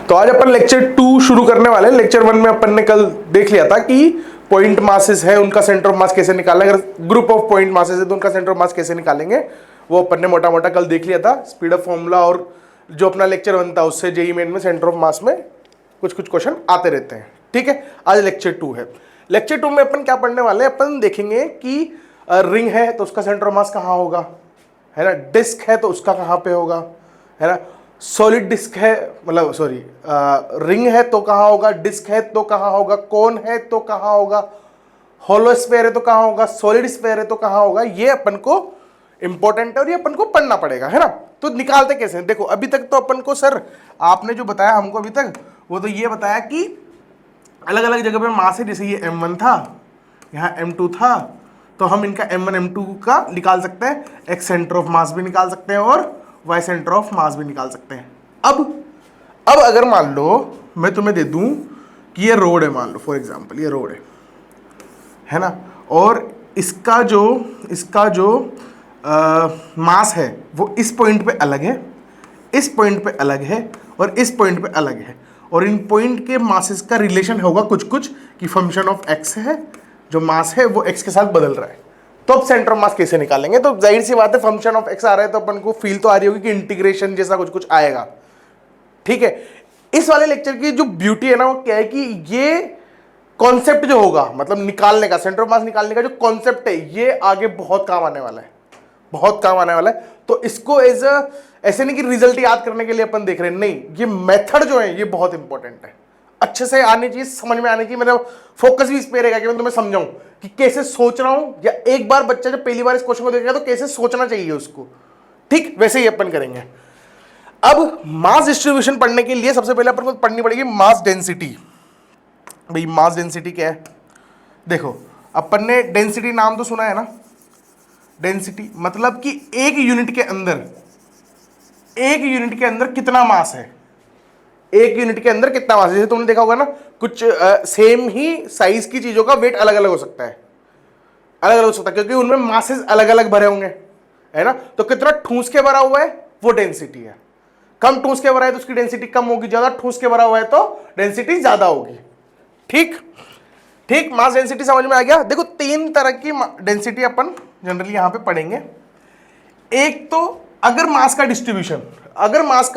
तो आज अपन लेक्चर 2 शुरू करने वाले हैं। लेक्चर 1 में अपन ने कल देख लिया था कि पॉइंट मासेस है, उनका सेंटर ऑफ मास कैसे निकालना है। अगर ग्रुप ऑफ पॉइंट मासेस है तो उनका सेंटर ऑफ मास कैसे निकालेंगे, वो अपन ने मोटा मोटा कल देख लिया था। स्पीड ऑफ फॉर्मूला और जो अपना लेक्चर 1 था उससे जेईई मेन में सेंटर ऑफ मास में कुछ कुछ क्वेश्चन आते रहते हैं। ठीक है, आज लेक्चर 2 है। लेक्चर 2 में अपन क्या पढ़ने वाले हैं, अपन देखेंगे कि रिंग है तो उसका सेंटर ऑफ मास कहाँ होगा, है ना। डिस्क है तो उसका कहाँ पे होगा, है ना। सॉलिड डिस्क है, मतलब सॉरी रिंग है तो कहाँ होगा, डिस्क है तो कहाँ होगा, कोन है तो कहाँ होगा, होलो स्फीयर है तो कहाँ होगा, सॉलिड स्फीयर है तो कहाँ होगा। ये अपन को इंपॉर्टेंट है और ये अपन को पढ़ना पड़ेगा, है ना। तो निकालते कैसे हैं, देखो अभी तक तो अपन को सर आपने जो बताया हमको अभी तक, वो तो ये बताया कि अलग अलग जगह पे मास है। जैसे ये m1 था, यहाँ m2 था, तो हम इनका m1 m2 का निकाल सकते हैं, x सेंटर ऑफ मास भी निकाल सकते हैं और y सेंटर ऑफ मास भी निकाल सकते हैं। अब अगर मान लो मैं तुम्हें दे दूं कि ये रोड है, मान लो फॉर एग्जांपल ये रोड है ना, और इसका जो मास है वो इस पॉइंट पे अलग है, इस पॉइंट पे अलग है और इस पॉइंट पे अलग है, और इन पॉइंट के मासेस का रिलेशन होगा कुछ कुछ कि फंक्शन ऑफ x है, जो मास है वो x के साथ बदल रहा है। तो अब सेंटर ऑफ मास कैसे निकालेंगे, तो जाहिर सी बात है फंक्शन ऑफ x आ रहा है तो अपन को फील तो आ रही होगी कि इंटीग्रेशन जैसा कुछ कुछ आएगा। ठीक है, इस वाले लेक्चर की जो ब्यूटी है ना वो क्या है कि ये कॉन्सेप्ट जो होगा, मतलब निकालने का, सेंटर ऑफ मास निकालने का जो कॉन्सेप्ट है, ये आगे बहुत काम आने वाला है, बहुत काम आने वाला है। तो इसको एज ऐसे नहीं कि रिजल्ट याद करने के लिए अपन देख रहे हैं, नहीं, ये मेथड जो है ये बहुत इंपॉर्टेंट है, अच्छे से आनी चाहिए, समझ में आनी चाहिए। मेरा फोकस भी इस पे रहेगा कि मैं तुम्हें समझाऊं कि कैसे सोच रहा हूं, या एक बार बच्चा जब पहली बार इस क्वेश्चन को देखेगा तो कैसे सोचना चाहिए उसको। ठीक, वैसे ही अपन करेंगे। अब मास डिस्ट्रीब्यूशन पढ़ने के लिए सबसे पहले अपन को पढ़नी पड़ेगी मास डेंसिटी। भाई मास डेंसिटी क्या है, देखो अपन ने डेंसिटी नाम तो सुना है ना। डेंसिटी मतलब कि एक यूनिट के अंदर कितना मास है, एक यूनिट के अंदर कितना मास है। जैसे तुमने देखा होगा ना, कुछ सेम ही साइज की चीजों का वेट अलग अलग हो सकता है, अलग अलग हो सकता है, क्योंकि उनमें मासेस अलग अलग भरे होंगे, है ना। तो कितना ठूस के भरा हुआ है वो डेंसिटी है। कम ठूस के भरा है तो उसकी डेंसिटी कम होगी, ज्यादा ठूस के भरा हुआ है तो डेंसिटी ज्यादा होगी। ठीक ठीक, मास डेंसिटी समझ में आ गया। देखो 3 तरह की डेंसिटी अपन जनरली यहां पे पढ़ेंगे। एक तो अगर मास का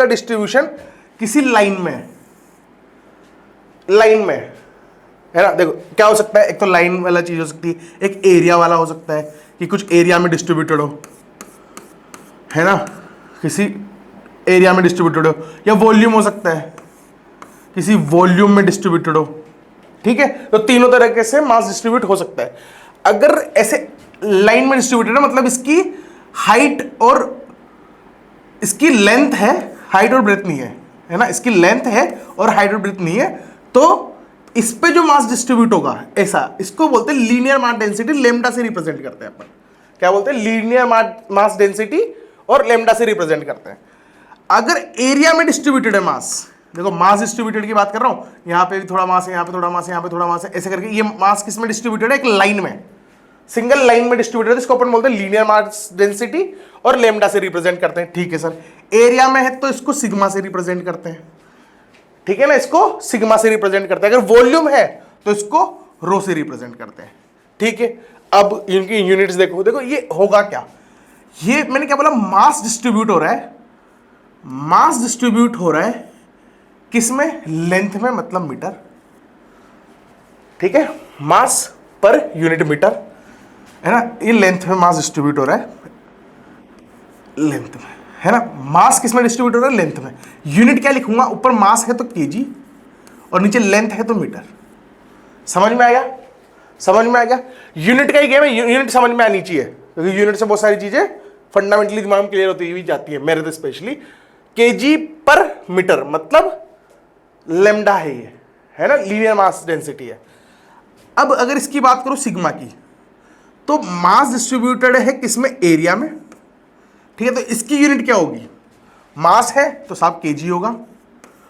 डिस्ट्रीब्यूशन किसी लाइन में है ना, देखो क्या हो सकता है, एक तो लाइन वाला चीज हो सकती है, एक एरिया वाला हो सकता है कि कुछ एरिया में डिस्ट्रीब्यूटेड हो, है ना, किसी एरिया में डिस्ट्रीब्यूटेड हो, या वॉल्यूम हो सकता है, किसी वॉल्यूम में डिस्ट्रीब्यूटेड हो। ठीक है, तो तीनों तरीके से मास डिस्ट्रीब्यूट हो सकता है। अगर ऐसे लाइन में डिस्ट्रीब्यूटेड है, मतलब इसकी हाइट और इसकी लेंथ है, हाइट और ब्रेथ नहीं है ना, इसकी लेंथ है और हाइट और ब्रेथ नहीं है, तो इस पे जो मास डिस्ट्रीब्यूट होगा ऐसा, इसको बोलते हैं लीनियर मास डेंसिटी, लेमडा से रिप्रेजेंट करते हैं अपन। क्या बोलते हैं, लीनियर मास डेंसिटी और लेमडा से रिप्रेजेंट करते हैं। अगर एरिया में डिस्ट्रीब्यूटेड है मास, देखो मास डिस्ट्रीब्यूटेड की बात कर रहा हूं, यहां पे भी थोड़ा मास है, यहां पे थोड़ा मास है, यहां पे थोड़ा मास है, ऐसे करके ये मास किस में डिस्ट्रीब्यूटेड है, एक लाइन में, सिंगल लाइन में डिस्ट्रीब्यूटेड है, इसको अपन बोलते हैं लीनियर मास डेंसिटी और लेमडा से रिप्रेजेंट करते हैं। ठीक है सर, एरिया में है तो इसको सिग्मा से रिप्रेजेंट करते हैं, ठीक है ना, इसको सिग्मा से रिप्रेजेंट करते हैं। अगर वॉल्यूम है तो इसको रो से रिप्रेजेंट करते हैं। ठीक है, अब इनकी यूनिट्स देखो, देखो ये होगा क्या, ये मैंने क्या बोला, मास डिस्ट्रीब्यूट हो रहा है, मास डिस्ट्रीब्यूट हो रहा है किसमें, लेंथ में, मतलब मीटर। ठीक है, मास पर यूनिट मीटर, है ना, ये लेंथ में मास डिस्ट्रीब्यूट हो रहा है, लेंथ में, है ना। मास किसमें डिस्ट्रीब्यूट हो रहा है, लेंथ में। यूनिट क्या लिखूंगा, ऊपर मास है तो केजी और नीचे लेंथ है तो मीटर। समझ में आ गया, समझ में आ गया। यूनिट का ही गेम है, यूनिट समझ में आनी चाहिए, क्योंकि यूनिट से बहुत सारी चीजें फंडामेंटली दिमाग में क्लियर होती हुई जाती है, मेरे तो स्पेशली। केजी पर मीटर मतलब लेमडा है ये, है ना, लीनियर मास डेंसिटी है। अब अगर इसकी बात करो सिग्मा की, तो मास डिस्ट्रीब्यूटेड है किसमें, एरिया में। ठीक है, तो इसकी यूनिट क्या होगी, मास है तो साहब केजी होगा,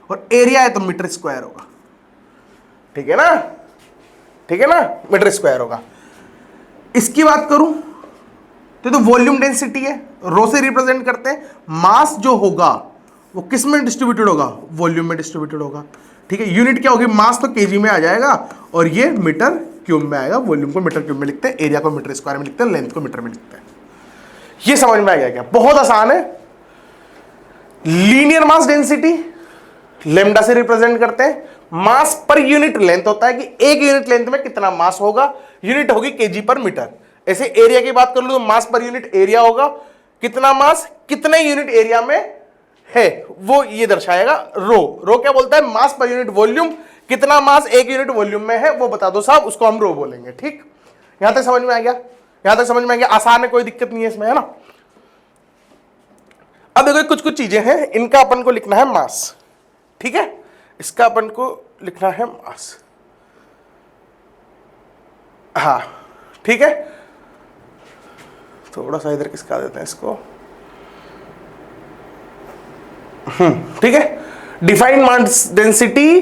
और एरिया है तो मीटर स्क्वायर होगा। ठीक है ना, ठीक है ना, मीटर स्क्वायर होगा। इसकी बात करूं तो वॉल्यूम डेंसिटी है, रो से रिप्रेजेंट करते हैं, मास जो होगा वो किस में डिस्ट्रीब्यूटेड होगा, वॉल्यूम में डिस्ट्रीब्यूटेड होगा। ठीक है, यूनिट क्या होगी, मास तो केजी में आ जाएगा और ये मीटर क्यूब में आएगा। वॉल्यूम को मीटर क्यूब में लिखते हैं, एरिया को मीटर स्क्वायर में लिखते हैं, लेंथ को मीटर में लिखते हैं। ये समझ में आ गया क्या, बहुत आसान है। लीनियर मास डेंसिटी लेमडा से रिप्रेजेंट करते हैं। मास पर यूनिट लेंथ होता है कि एक यूनिट लेंथ में कितना मास होगा, यूनिट होगी केजी पर मीटर। ऐसे एरिया की बात कर लो तो मास पर यूनिट एरिया होगा, कितना मास कितने यूनिट एरिया में है वो ये दर्शाएगा। रो क्या बोलता है, मास पर यूनिट वॉल्यूम, कितना मास एक यूनिट वॉल्यूम में है वो बता दो साहब, उसको हम रो बोलेंगे। ठीक, यहां तक समझ में आ गया, यहां तक समझ में आ गया, आसान है, कोई दिक्कत नहीं है इसमें, है ना। अब देखो कुछ कुछ चीजें हैं, इनका अपन को लिखना है मास। ठीक है, इसका अपन को लिखना है मास, हाँ ठीक है। थोड़ा सा इधर किसका देते हैं इसको, ठीक है। Define mass density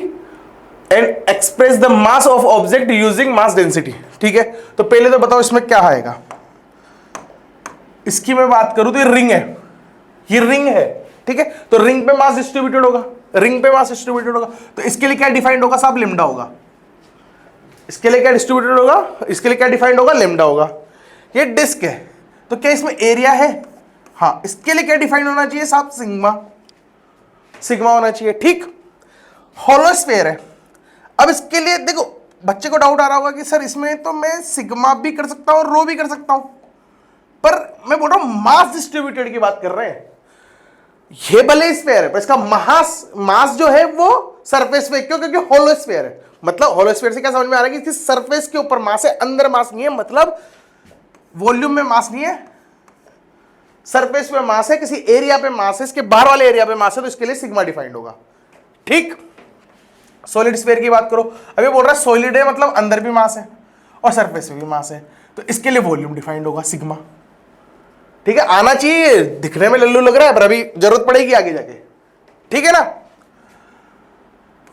and express the mass of object using mass density. ठीक है, तो पहले तो बताओ इसमें क्या आएगा। इसकी मैं बात करूं तो ये रिंग है, ये रिंग है। ठीक है, तो रिंग पे मास डिस्ट्रीब्यूटेड होगा, रिंग पे मास डिस्ट्रीब्यूटेड होगा, तो इसके लिए क्या डिफाइंड होगा साहब, लेमडा होगा। इसके लिए क्या डिस्ट्रीब्यूटेड होगा, इसके लिए क्या डिफाइंड होगा, लेमडा होगा। ये डिस्क है तो क्या इसमें एरिया है, हाँ, इसके लिए क्या डिफाइंड होना चाहिए साहब, सिग्मा, सिग्मा होना चाहिए। ठीक, होलोस्फेयर है। अब इसके लिए देखो बच्चे को डाउट आ रहा होगा कि सर इसमें तो मैं सिग्मा भी कर सकता हूं और रो भी कर सकता हूं, पर मैं बोल रहा हूं मास डिस्ट्रीब्यूटेड की बात कर रहे हैं। ये भले स्फेयर है पर इसका मास जो है वो सरफेस पे, क्यों, क्योंकि होलोस्फेयर है। मतलब होलोस्फेयर से क्या समझ में आ रहा है कि सरफेस के ऊपर मास है, अंदर मास नहीं है, मतलब वॉल्यूम में मास नहीं है, सरफेस पे मास है, किसी एरिया पे मास है, इसके बाहर वाले एरिया पे मास है, तो इसके लिए सिग्मा डिफाइंड होगा। ठीक, सॉलिड स्फीयर की बात करो, अभी बोल रहा है सॉलिड है मतलब अंदर भी मास है और सरफेस पे भी मास है, तो इसके लिए वॉल्यूम डिफाइंड होगा सिग्मा। ठीक है, आना चाहिए, दिखने में लल्लू लग रहा है पर अभी जरूरत पड़ेगी आगे जाके। ठीक है ना।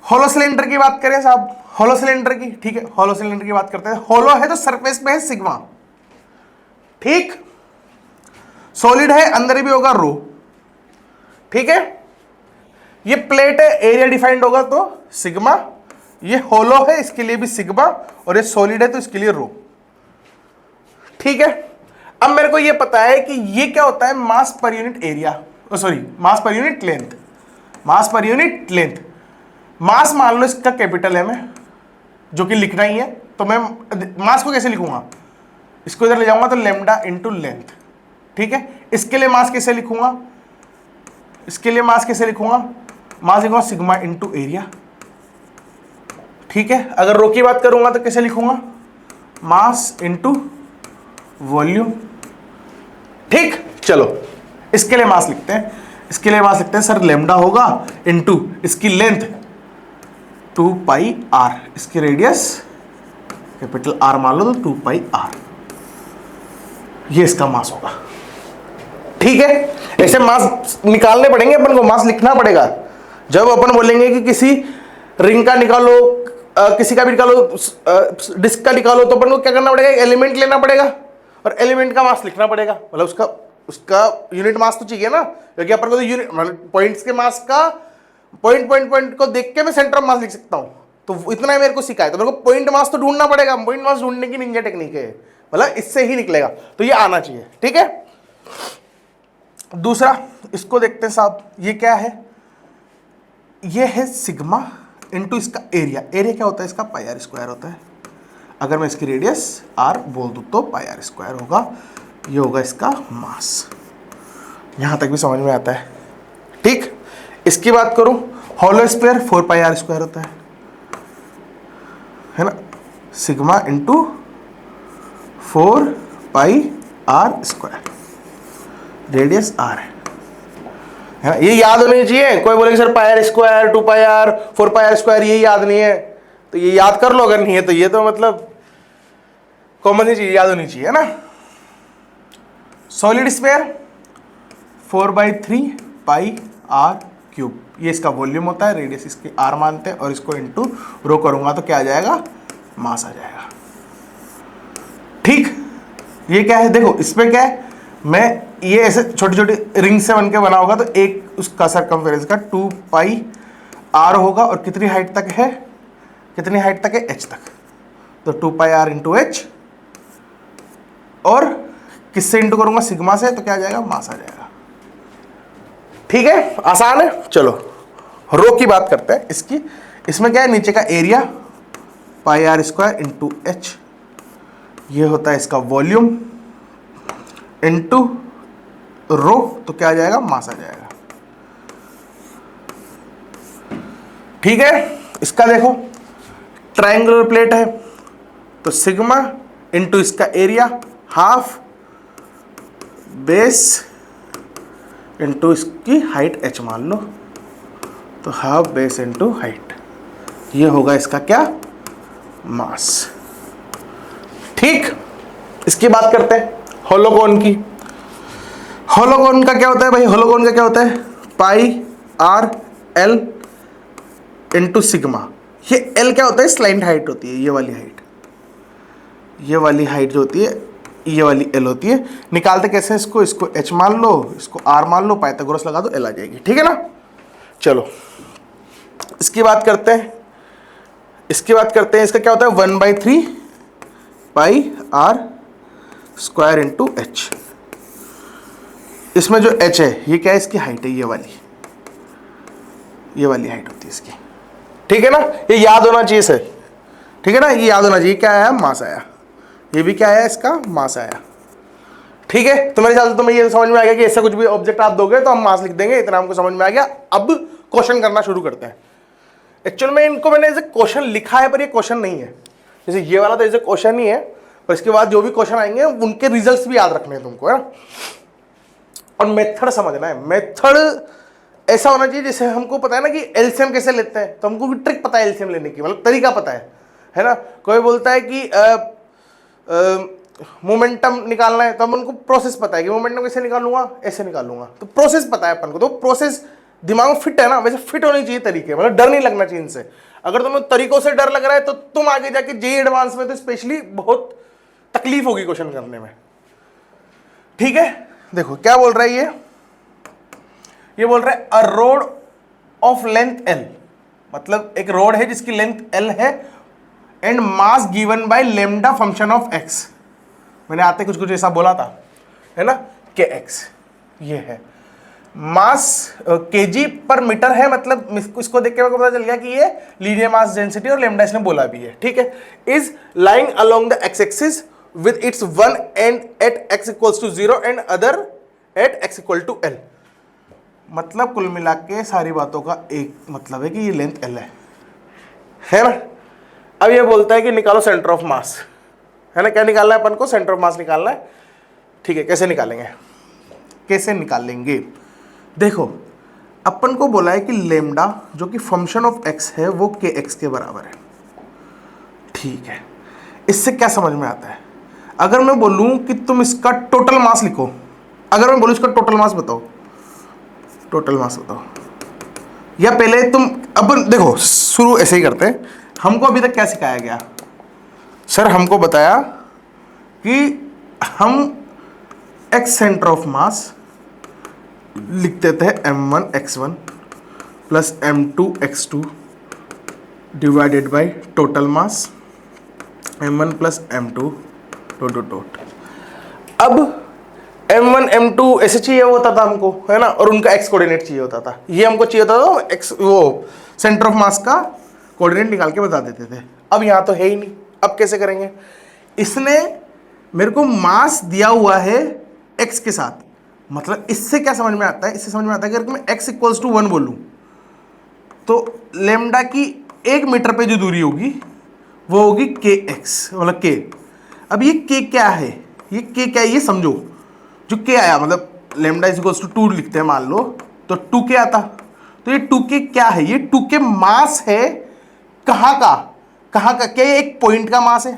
होलो सिलेंडर की बात करें साहब, होलो सिलेंडर की, ठीक है, होलो सिलेंडर की बात करते हैं। होलो है तो सरफेस पे है सिग्मा, ठीक, सॉलिड है अंदर भी होगा रो। ठीक है, ये प्लेट है, एरिया डिफाइंड होगा तो सिग्मा, ये होलो है इसके लिए भी सिग्मा, और ये सॉलिड है तो इसके लिए रो। ठीक है, अब मेरे को ये पता है कि ये क्या होता है, मास per unit area, sorry mass per unit length, मास पर यूनिट लेंथ। मास मान लो इसका कैपिटल एम है जो कि लिखना ही है, तो मैं मास को कैसे लिखूंगा, इसको इधर ले जाऊंगा तो लेमडा इंटू लेंथ। ठीक है, इसके लिए मास कैसे लिखूंगा, इसके लिए मास कैसे लिखूंगा, मास लिखूंगा सिग्मा इंटू एरिया। ठीक है, अगर रो की बात करूंगा तो कैसे लिखूंगा, मास इंटू वॉल्यूम। ठीक, चलो इसके लिए मास लिखते हैं, इसके लिए मास लिखते हैं सर लेमडा होगा इंटू इसकी लेंथ 2 पाई आर, इसकी रेडियस कैपिटल आर मान लो तो 2 पाई आर, ये इसका मास होगा। ठीक है, ऐसे मास निकालने पड़ेंगे अपन को, मास लिखना पड़ेगा। जब अपन बोलेंगे कि किसी रिंग का निकालो, किसी का भी निकालो, डिस्क का निकालो, तो अपन को क्या करना पड़ेगा, एलिमेंट लेना पड़ेगा और एलिमेंट का मास लिखना पड़ेगा। मतलब उसका यूनिट मास तो चाहिए ना, क्योंकि अपन को तो यूनिट पॉइंट्स के मास का पॉइंट को देख के मैं सेंटर ऑफ मास लिख सकता हूं, तो इतना ही मेरे को सिखाया, तो मेरे को पॉइंट मास तो ढूंढना पड़ेगा। पॉइंट मास ढूंढने की निंजा टेक्निक है, मतलब इससे ही निकलेगा, तो ये आना चाहिए। ठीक है, दूसरा इसको देखते हैं साहब, ये क्या है, ये है सिग्मा इंटू इसका एरिया। एरिया क्या होता है इसका, पाई आर स्क्वायर होता है। अगर मैं इसकी रेडियस आर बोल दूं तो पाई आर स्क्वायर होगा, ये होगा इसका मास। यहां तक भी समझ में आता है। ठीक, इसकी बात करूं, hollow square 4 pi are square होता है ना, sigma into 4 pi are square, radius r है ना। ये याद होनी चाहिए। कोई बोलेगा sir pi are square 2 pi r 4 pi are square, ये याद नहीं है तो ये याद कर लो, अगर नहीं है तो ये तो मतलब कॉमन चीज याद होनी चाहिए ना। Solid sphere 4/3 pi are cube, ये इसका वॉल्यूम होता है, रेडियस इसकी आर मानते हैं और इसको इंटू रो करूंगा तो क्या आ जाएगा, मास आ जाएगा। ठीक, ये क्या है देखो, इसमें क्या है, मैं ये ऐसे छोटी छोटी रिंग से बन के बना होगा, तो एक उसका सरकमफेरेंस का 2 पाई आर होगा, और कितनी हाइट तक है, कितनी हाइट तक है, एच तक, तो 2 पाई आर इंटू एच, और किससे इंटू करूंगा, सिग्मा से, तो क्या आ जाएगा, मास आ जाएगा। ठीक है, आसान है। चलो रो की बात करते हैं इसकी। इसमें क्या है, नीचे का area pi are square into h, ये होता है इसका वॉल्यूम, इंटू रो, तो क्या आ जाएगा, मास आ जाएगा। ठीक है, इसका देखो ट्रायंगुलर प्लेट है, तो सिग्मा इंटू इसका एरिया हाफ बेस इंटू इसकी हाइट एच मान लो, तो हाफ बेस इंटू हाइट, ये होगा इसका क्या, मास। ठीक, इसकी बात करते हैं होलोगोन की। होलोगोन का क्या होता है भाई, होलोगोन का क्या होता है, पाई आर एल इंटू सिग्मा। ये एल क्या होता है, स्लाइंट हाइट होती है, ये वाली हाइट, ये वाली हाइट जो होती है, ये वाली एल होती है। निकालते कैसे इसको, इसको एच मान लो, इसको आर मान लो, पाइथागोरस लगा दो, एल आ जाएगी। ठीक है ना। चलो इसकी बात करते हैं, इसकी बात करते हैं। इसका क्या होता है, 1/3 pi are square into H. इसमें जो एच है ये क्या है, इसकी हाइट है, ये वाली हाइट होती है इसकी। ठीक है ना, ये याद होना चाहिए सर। ठीक है ना, ये याद होना चाहिए, क्या आया, मास आया। ये भी क्या आया, इसका मास आया। ठीक है, तो मेरे ख्याल से तुम्हें ये समझ में आ गया कि ऐसा कुछ भी ऑब्जेक्ट आप दोगे तो हम मास लिख देंगे, इतना हमको समझ में आ गया। अब क्वेश्चन करना शुरू करते हैं। एक्चुअल में इनको मैंने ऐसे क्वेश्चन लिखा है, पर ये क्वेश्चन नहीं है। जैसे ये वाला तो ऐसे क्वेश्चन ही है, पर इसके बाद जो भी क्वेश्चन आएंगे उनके रिजल्ट्स भी याद रखने हैं तुमको, है ना। और मेथड समझना है। मेथड ऐसा होना चाहिए जैसे हमको पता है ना कि एलसीएम कैसे लेते हैं, तो हमको भी ट्रिक पता है एलसीएम लेने की, मतलब तरीका पता है ना। कोई बोलता है कि मोमेंटम निकालना है, तो हम उनको प्रोसेस पता है कि मोमेंटम कैसे निकालूंगा, ऐसे निकालूंगा, तो प्रोसेस पता है अपन को। तो प्रोसेस दिमाग में फिट है ना, वैसे फिट होनी चाहिए तरीके, मतलब डर नहीं लगना चाहिए इनसे। अगर तुम्हें तरीकों से डर लग रहा है तो तुम आगे जाके जेईई एडवांस में तो स्पेशली बहुत तकलीफ होगी क्वेश्चन करने में। ठीक है, देखो क्या बोल रहा है ये बोल रहा है अ रोड ऑफ लेंथ एल, मतलब एक रोड है जिसकी लेंथ एल है, and mass given by lambda function of x. मैंने आते कुछ कुछ ऐसा बोला था, है ना, के एक्स ये है। मास केजी पर मीटर है, मतलब इसको देख के मेरे को पता चल गया कि ये लीनियर मास डेंसिटी, और लेमडा इसने बोला भी है। ठीक है, is lying along the x axis with its one end at x equals to 0 and other at x equal to l। मतलब कुल मिला के सारी बातों का एक मतलब है कि ये लेंथ l है ना। अब ये बोलता है कि निकालो सेंटर ऑफ मास, है ना। क्या निकालना है अपन को, सेंटर ऑफ मास निकालना है। ठीक है, कैसे निकालेंगे, कैसे निकालेंगे, देखो अपन को बोला है कि लेमडा जो कि फंक्शन ऑफ x है वो के एक्स के बराबर है। ठीक है, इससे क्या समझ में आता है, अगर मैं बोलूं कि तुम इसका टोटल मास लिखो, अगर मैं बोलूं इसका टोटल मास बताओ, टोटल मास बताओ, या पहले तुम, अब देखो शुरू ऐसे ही करते हैं। हमको अभी तक क्या सिखाया गया, सर हमको बताया कि हम एक्स सेंटर ऑफ मास लिख देते हैं m1 x1 plus m2 x2 divided by total mass m1 plus m2 dot. अब m1 m2 ऐसे चाहिए होता था हमको, है ना, और उनका x कोऑर्डिनेट चाहिए होता था। ये हमको चाहिए होता था x, वो सेंटर ऑफ मास का कोऑर्डिनेट निकाल के बता देते थे। अब यहाँ तो है ही नहीं, अब कैसे करेंगे। इसने मेरे को मास दिया हुआ है x के साथ, मतलब इससे क्या समझ में आता है, इससे समझ में आता है कि अगर मैं x इक्वल्स टू 1 बोलूँ तो लेमडा की 1 मीटर पे जो दूरी होगी वो होगी के एक्स, मतलब के। अब ये के क्या है, ये के क्या है ये समझो। जो के आया मतलब लेमडा इज इक्वल्स टू 2 लिखते हैं मान लो, तो 2 के आता, तो ये 2 के क्या है, ये 2 के मास है। कहाँ का, क्या ये एक पॉइंट का मास है,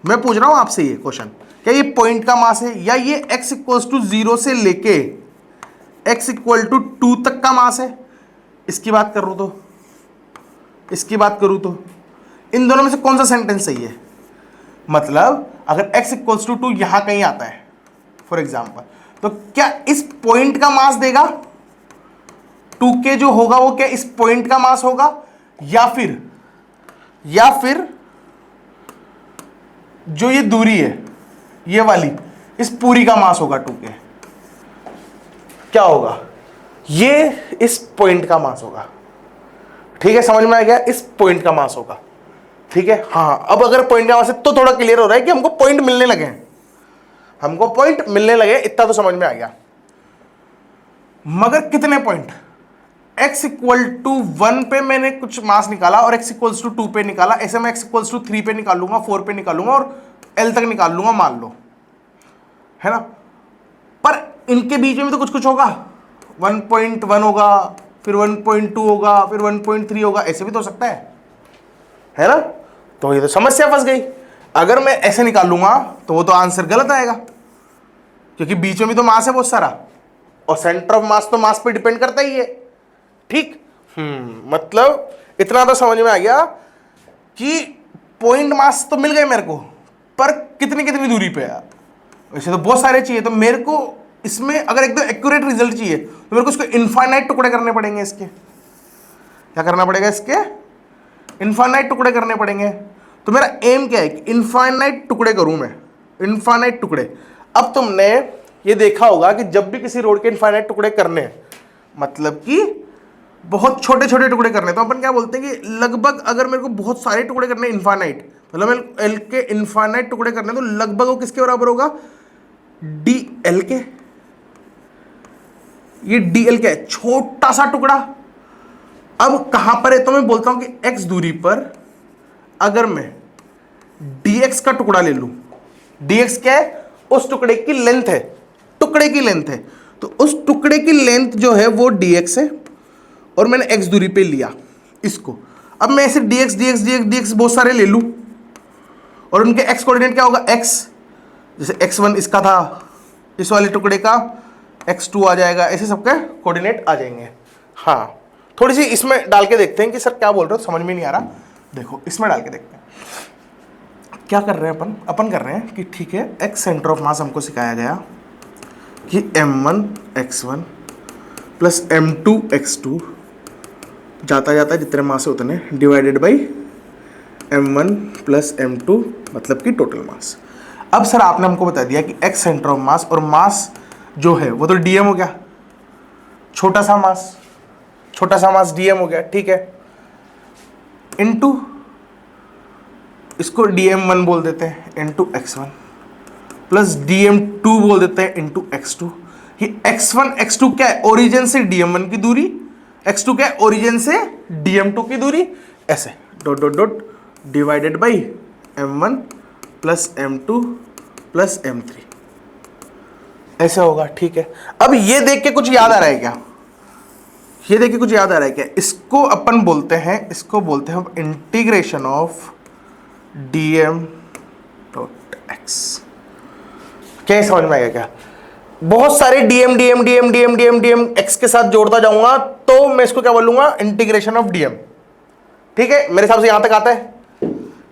मैं पूछ रहा हूं आपसे ये क्वेश्चन, क्या ये पॉइंट का मास है, या ये x इक्वल्स टू 0 से लेके x इक्वल टू 2 तक का मास है। इसकी बात करूं तो, इसकी बात करूं तो इन दोनों में से कौन सा सेंटेंस सही है, मतलब अगर x इक्वल्स टू 2 यहां कहीं आता है फॉर एग्जाम्पल, तो क्या इस पॉइंट का मास देगा 2k जो होगा वो क्या इस पॉइंट का मास होगा, या फिर जो ये दूरी है ये वाली इस पूरी का मास होगा 2k, क्या होगा, ये इस पॉइंट का मास होगा। ठीक है, समझ में आ गया, इस पॉइंट का मास होगा। ठीक है, हाँ अब अगर पॉइंट का मास है तो थोड़ा क्लियर हो रहा है कि हमको पॉइंट मिलने लगे हैं, हमको पॉइंट मिलने लगे, इतना तो समझ में आ गया। मगर कितने पॉइंट, x इक्वल टू 1 पे मैंने कुछ मास निकाला और x इक्वल्स टू 2 पे निकाला, ऐसे मैं x इक्वल्स टू 3 पे निकालूंगा, 4 पे निकालूंगा और l तक निकाल लूंगा मान लो, है ना। पर इनके बीच में भी तो कुछ कुछ होगा, 1.1 होगा, फिर 1.2 होगा, फिर 1.3 होगा, ऐसे भी तो हो सकता है ना। तो ये तो समस्या फंस गई। अगर मैं ऐसे निकालूंगा तो वो तो आंसर गलत आएगा, क्योंकि बीच में भी तो मास है बहुत सारा, और सेंटर ऑफ मास तो मास पे डिपेंड करता ही है। ठीक, मतलब इतना तो समझ में आ गया कि पॉइंट मास तो मिल गए मेरे को, पर कितनी कितनी दूरी पे है। वैसे तो बहुत सारे चाहिए, तो मेरे को इसमें अगर एकदम एक्यूरेट रिजल्ट चाहिए तो मेरे को इसको इनफाइनाइट टुकड़े करने पड़ेंगे। इसके क्या करना पड़ेगा, इसके इनफाइनाइट टुकड़े करने पड़ेंगे। तो मेरा एम क्या है कि इनफाइनाइट टुकड़े करूं मैं, इनफाइनाइट टुकड़े। अब तुमने ये देखा होगा कि जब भी किसी रोड के इनफाइनाइट टुकड़े करने हैं, मतलब कि बहुत छोटे छोटे टुकड़े करने, तो अपन क्या बोलते हैं कि लगभग अगर मेरे को बहुत सारे टुकड़े करने इनफाइनाइट, मतलब एल के इनफाइनाइट टुकड़े करने, तो लगभग वो किसके बराबर होगा, डी एल के। ये डी एल क्या है, छोटा सा टुकड़ा। अब कहां पर है, तो मैं बोलता हूं कि x दूरी पर अगर मैं dx का टुकड़ा ले लूं, dx क्या है, उस टुकड़े की लेंथ है, टुकड़े की लेंथ है, तो उस टुकड़े की लेंथ जो है वो dx है, और मैंने x दूरी पे लिया इसको। अब मैं ऐसे dx dx dx dx बहुत सारे ले लूं, और उनके x कोऑर्डिनेट क्या होगा, x, जैसे x1 इसका था, इस वाले टुकड़े का x2 आ जाएगा, ऐसे सबके कोऑर्डिनेट आ जाएंगे। हाँ, थोड़ी सी इसमें डाल के देखते हैं कि सर क्या बोल रहे हो, समझ में नहीं आ रहा। देखो इसमें डाल के देखते हैं क्या कर रहे हैं अपन कर रहे हैं कि ठीक है, x सेंटर ऑफ मास हमको सिखाया गया कि m1 x1 plus m2 x2 जाता जाता जितने मास है उतने divided by m1 plus m2, मतलब कि टोटल मास। अब सर आपने हमको बता दिया कि x सेंटर ऑफ मास, और मास जो है वो तो dm हो गया, छोटा सा मास dm हो गया, ठीक है, इनटू इसको dm1 बोल देते हैं इनटू x1 प्लस dm2 बोल देते हैं इनटू x2। ये x1 x2 क्या है, ओरिजिन से dm1 की दूरी, x2 क्या है, ओरिजिन से dm2 की दूरी, ऐसे dot dot dot divided by m1 plus m2 plus m3, ऐसे होगा। ठीक है, अब ये देख के कुछ याद आ रहा है क्या, ये देखिए कुछ याद आ रहा है क्या, इसको अपन बोलते हैं, इसको बोलते हैं integration of dm dot x। क्या समझ में आएगा क्या, बहुत सारे dm dm dm dm dm dm x के साथ जोड़ता जाऊंगा तो मैं इसको क्या बोलूंगा, इंटीग्रेशन ऑफ dm। ठीक है, मेरे हिसाब से यहां तक आता है।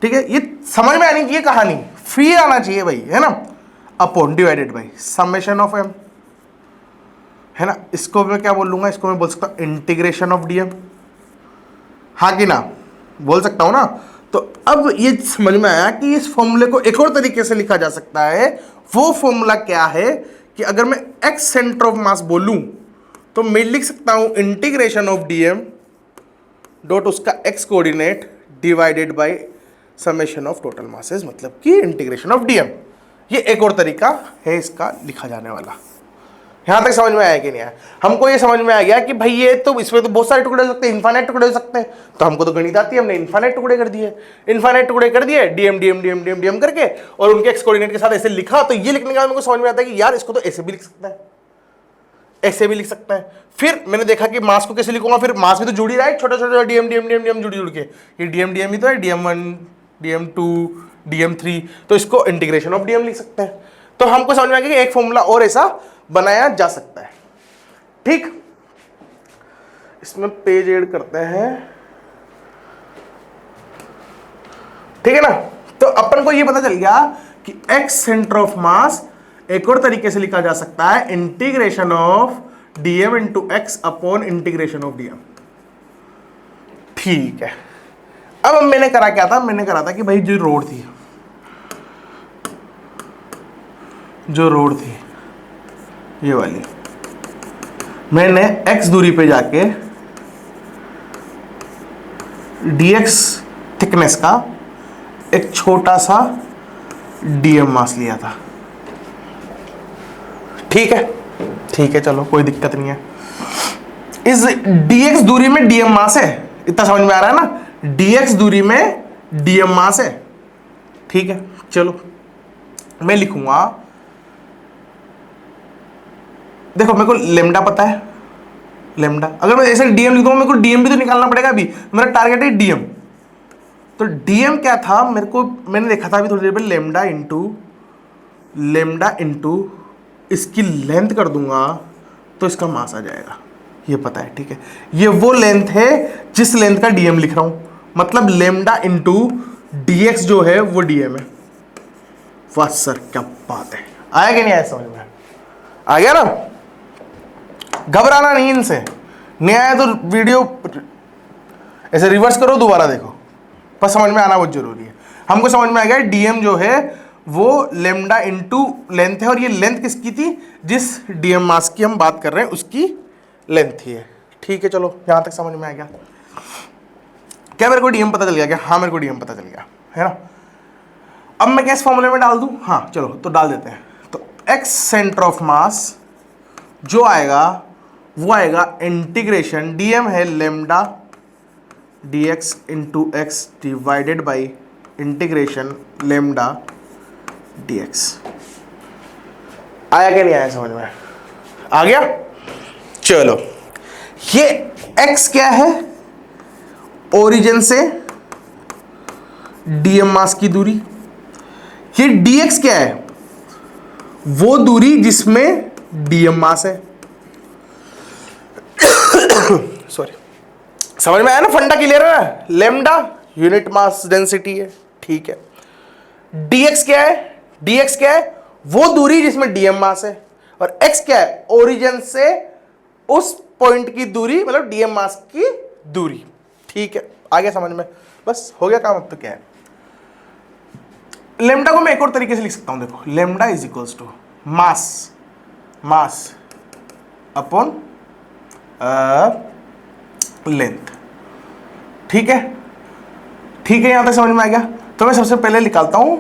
ठीक है, ये समझ में आनी चाहिए कहानी, फ्री आना चाहिए भाई, है ना। Upon divided by summation of m, है ना। इसको मैं क्या बोल लूंगा, इसको मैं बोल सकता हूं इंटीग्रेशन ऑफ dm, हाँ कि ना, बोल सकता हूं ना। तो अब ये समझ में आया कि इस फॉर्मूले को एक और तरीके से लिखा जा सकता है। वो फॉर्मूला क्या है कि अगर मैं x सेंटर ऑफ मास बोलूं तो मैं लिख सकता हूं इंटीग्रेशन ऑफ dm डॉट उसका x coordinate divided by summation of total masses, मतलब कि इंटीग्रेशन ऑफ dm। ये एक और तरीका है इसका लिखा जाने वाला। यहां तक समझ में आया कि नहीं आया, हमको ये समझ में आ गया कि भाई ये तो इसमें तो बहुत सारे टुकड़े हो सकते हैं, इनफाइनाइट टुकड़े हो सकते हैं, तो हमको तो गणित आती है, हमने इनफाइनाइट टुकड़े कर दिए, इनफाइनाइट टुकड़े कर दिए DM DM DM DM DM करके, और उनके एक्स कोऑर्डिनेट के साथ ऐसे लिखा। तो ये लिखने के बाद हमको समझ में आता है कि यार इसको तो ऐसे भी लिख सकता है, ऐसे भी लिख सकता है। फिर मैंने देखा कि मास को कैसे लिखूंगा, फिर मास भी तो जुड़ी रहा है, छोटा छोटा डीएम डीएम डीएम डीएम जुड़ के, ये डीएम डीएम ही तो है, dm1 dm2 dm3, तो इसको इंटीग्रेशन ऑफ dm लिख सकते हैं। तो हमको समझ में आ गया कि एक फॉर्मूला और ऐसा बनाया जा सकता है। ठीक, इसमें पेज ऐड करते हैं, ठीक है ना। तो अपन को ये पता चल गया कि x सेंटर ऑफ मास एक और तरीके से लिखा जा सकता है integration of dm into x upon integration of dm। ठीक है, अब मैंने करा क्या था, मैंने करा था कि भाई जो रोड थी, ये वाली, मैंने x दूरी पे जाके dx थिकनेस का एक छोटा सा dm मास लिया था। ठीक है, चलो कोई दिक्कत नहीं है। इस dx दूरी में dm मास है, इतना समझ में आ रहा है ना, dx दूरी में dm मास है। ठीक है, चलो मैं लिखूंगा, देखो मेरे को लेमडा पता है, लेमडा अगर मैं ऐसे dm लिख दूंगा, मेरे को dm भी तो निकालना पड़ेगा अभी, मेरा टारगेट है dm। तो dm क्या था, मैंने देखा था अभी थोड़ी देर पहले, लेमडा इंटू इसकी लेंथ कर दूंगा तो इसका मास आ जाएगा, ये पता है। ठीक है, ये वो लेंथ है जिस लेंथ का dm लिख रहा हूं, मतलब लेमडा इंटू dx जो है वो dm है। वाह सर क्या बात है, आया कि नहीं आया समझ में, आ गया ना। घबराना नहीं इनसे, नहीं आया तो वीडियो ऐसे रिवर्स करो, दोबारा देखो, बस समझ में आना बहुत जरूरी है। हमको समझ में आ गया dm जो है वो लेमडा इंटू लेंथ है, और ये लेंथ किसकी थी, जिस dm मास की हम बात कर रहे हैं उसकी लेंथ थी है। ठीक है, चलो यहां तक समझ में आ गया। क्या मेरे को dm पता चल गया क्या? हाँ मेरे को dm पता चल गया है ना। अब मैं क्या इस फॉर्मूले में डाल दूं? हाँ चलो तो डाल देते हैं। तो x सेंटर ऑफ मास जो आएगा वो आएगा इंटीग्रेशन, dm है lambda dx into x divided by integration lambda dx। आया क्या नहीं आया समझ में? आ गया। चलो ये x क्या है, ओरिजिन से dm मास की दूरी। ये dx क्या है, वो दूरी जिसमें dm मास है। सॉरी, समझ में आया ना, फंडा क्लियर है ना। लेमडा यूनिट मास डेंसिटी है, ठीक है। dx क्या है, dx क्या है, वो दूरी जिसमें dm मास है, और x क्या है, ओरिजिन से उस पॉइंट की दूरी, मतलब dm मास की दूरी। ठीक है, आ गया समझ में, बस हो गया काम। अब तो क्या है, लेमडा को मैं एक और तरीके से लिख सकता हूं, देखो lambda is equals to mass upon length. ठीक है, यहां तक समझ में आ गया। तो मैं सबसे पहले निकालता हूं,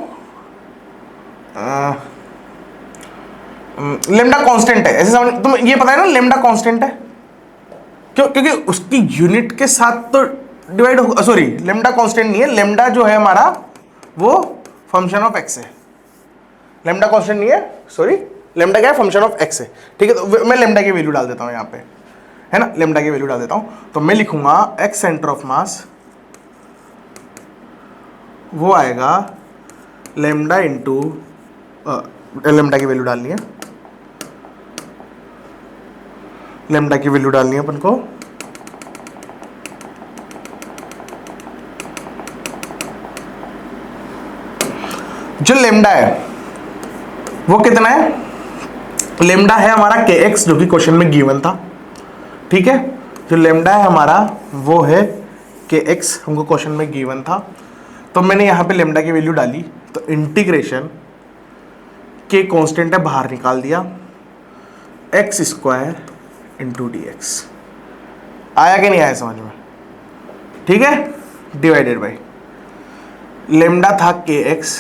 लेमडा कांस्टेंट है, ऐसे समझ, तुम्हें ये पता है ना लेमडा कांस्टेंट है, क्योंकि उसकी यूनिट के साथ तो डिवाइड होगा। सॉरी, लेमडा कांस्टेंट नहीं है, लेमडा जो है हमारा वो फंक्शन ऑफ एक्स है। लेमडा कांस्टेंट नहीं है, सॉरी, लेमडा क्या है, फंक्शन ऑफ एक्स है। ठीक है, तो मैं लेमडा की वैल्यू डाल देता हूं यहां पे, है ना, लेमडा की वैल्यू डाल देता हूं। तो मैं लिखूंगा एक्स सेंटर ऑफ मास वो आएगा लेमडा इंटू, लेमडा की वैल्यू डालनी है, लेमडा की वैल्यू डालनी है अपन को, जो लेमडा है वो कितना है, लेमडा है हमारा के एक्स, जो कि क्वेश्चन में गिवन था। ठीक है, जो लेमडा है हमारा वो है के एक्स, हमको क्वेश्चन में गिवन था। तो मैंने यहां पे लेमडा की वैल्यू डाली, तो इंटीग्रेशन के कांस्टेंट है बाहर निकाल दिया, x square into D x. आया कि नहीं आया समझ में? ठीक है, डिवाइडेड बाई लेमडा था के एक्स,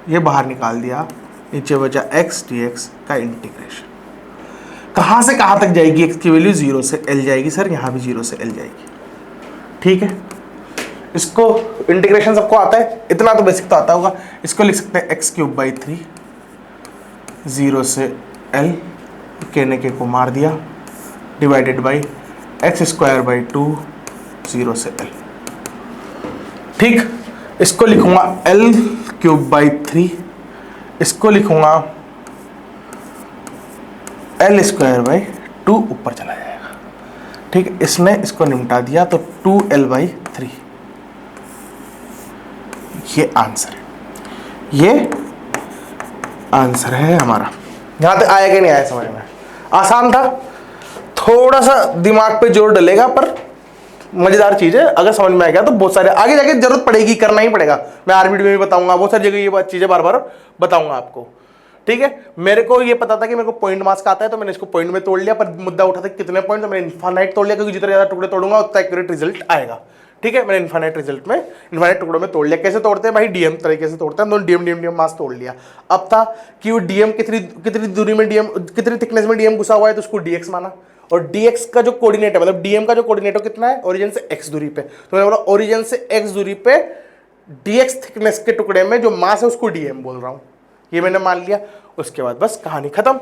ये बाहर निकाल दिया, नीचे बचा एक्स डी एक्स का इंटीग्रेशन। कहां से कहां तक जाएगी, एक्स की वैल्यू 0 से l जाएगी सर, यहां भी 0 से l जाएगी। ठीक है, इसको इंटीग्रेशन सबको आता है, इतना तो बेसिक तो आता होगा। इसको लिख सकते हैं एक्स क्यूब बाई 3, 0 से l, के को मार दिया, divided by x square by 2, 0 से l। ठीक, इसको लिखूंगा l क्यूब बाई 3, इसको लिखूंगा l स्क्वायर बाई 2, ऊपर चला जाएगा। ठीक है, इसने इसको निपटा दिया, तो 2l बाई 3, ये आंसर है। ये आंसर है हमारा। यहां तक आया कि नहीं आया समझ में? आसान था, थोड़ा सा दिमाग पे जोर डलेगा पर मजेदार चीज है। अगर समझ में आ गया तो बहुत सारे आगे जाके जरूरत पड़ेगी, करना ही पड़ेगा। मैं आरबीडी में भी बताऊंगा, बहुत सारी जगह ये चीजें बार बार बताऊंगा आपको, ठीक है। मेरे को ये पता था कि मेरे को पॉइंट मास का आता है, तो मैंने इसको पॉइंट में तोड़ लिया, पर मुद्दा उठा था कितने पॉइंट, तो मैंने इनफाइनाइट तोड़ लिया, क्योंकि जितने ज्यादा टुकड़े तोड़ूंगा उतना एक्यूरेट रिजल्ट आएगा, ठीक है। मैंने इनफाइनाइट रिजल्ट में इनफाइनाइट टुकड़ों में तोड़ लिया। कैसे तोड़ते हैं भाई? डीएम तरीके से तोड़ते हैं। दोनों डीएम मास तोड़ लिया। अब था कि वो डीएम कितनी दूरी में डीएम, कितनी थिकनेस में डीएम घुसा हुआ है, तो उसको डीएक्स माना। और डीएक्स का जो कोऑर्डिनेट है, मतलब डीएम का जो कोऑर्डिनेट कितना है, ओरिजिन से एक्स दूरी पे, तो मैंने बोला ओरिजिन से एक्स दूरी पे डीएक्स थिकनेस के टुकड़े में जो मास है उसको डीएम बोल रहा हूं, ये मैंने मान लिया। उसके बाद बस कहानी खत्म।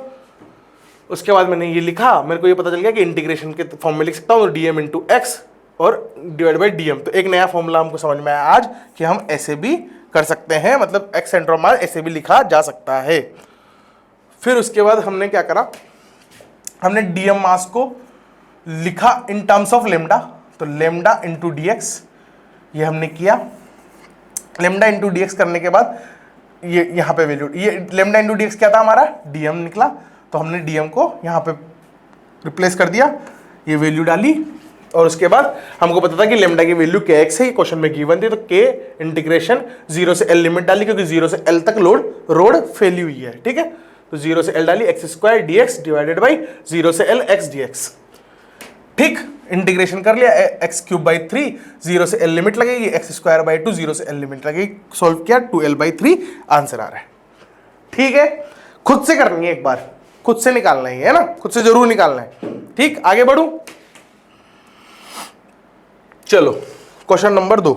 उसके बाद मैंने ये लिखा, मेरे को ये पता चल गया कि इंटीग्रेशन के फॉर्म में लिख सकता हूँ डीएम इंटू एक्स और डिवाइड बाई डीएम। तो एक नया फॉर्मूला हमको समझ में आया आज कि हम ऐसे भी कर सकते हैं, मतलब एक्स सेंटर ऑफ मास ऐसे भी लिखा जा सकता है। फिर उसके बाद हमने क्या करा, हमने डीएम मास को लिखा इन टर्म्स ऑफ लेमडा, तो लेमडा इंटू डीएक्स ये हमने किया। लेमडा इंटू डीएक्स करने के बाद ये यहाँ पे वैल्यू, ये लेमडा इंटू डीएक्स क्या था हमारा? डीएम निकला, तो हमने डीएम को यहाँ पे रिप्लेस कर दिया, ये वैल्यू डाली। और उसके बाद हमको पता था कि लेमडा की वैल्यू के एक्स है, ये क्वेश्चन में गिवन थी, तो के इंटीग्रेशन 0 से एल लिमिट डाली, क्योंकि 0 से एल तक रोड फैली हुई है, ठीक है। तो 0 से एल डाली, x square dx divided by 0 से एल एक्स डीएक्स, ठीक। इंटीग्रेशन कर लिया, एक्स क्यूब बाई 3, 0 से एल लिमिट लगेगी, एक्स स्क्वायर बाई 2, 0 से एल लिमिट लगेगी, सॉल्व किया 2l/3 आंसर आ रहा है, ठीक है। खुद से करनी है एक बार, खुद से निकालना है ना, खुद से जरूर निकालना है, ठीक। आगे बढ़ू, चलो क्वेश्चन नंबर 2।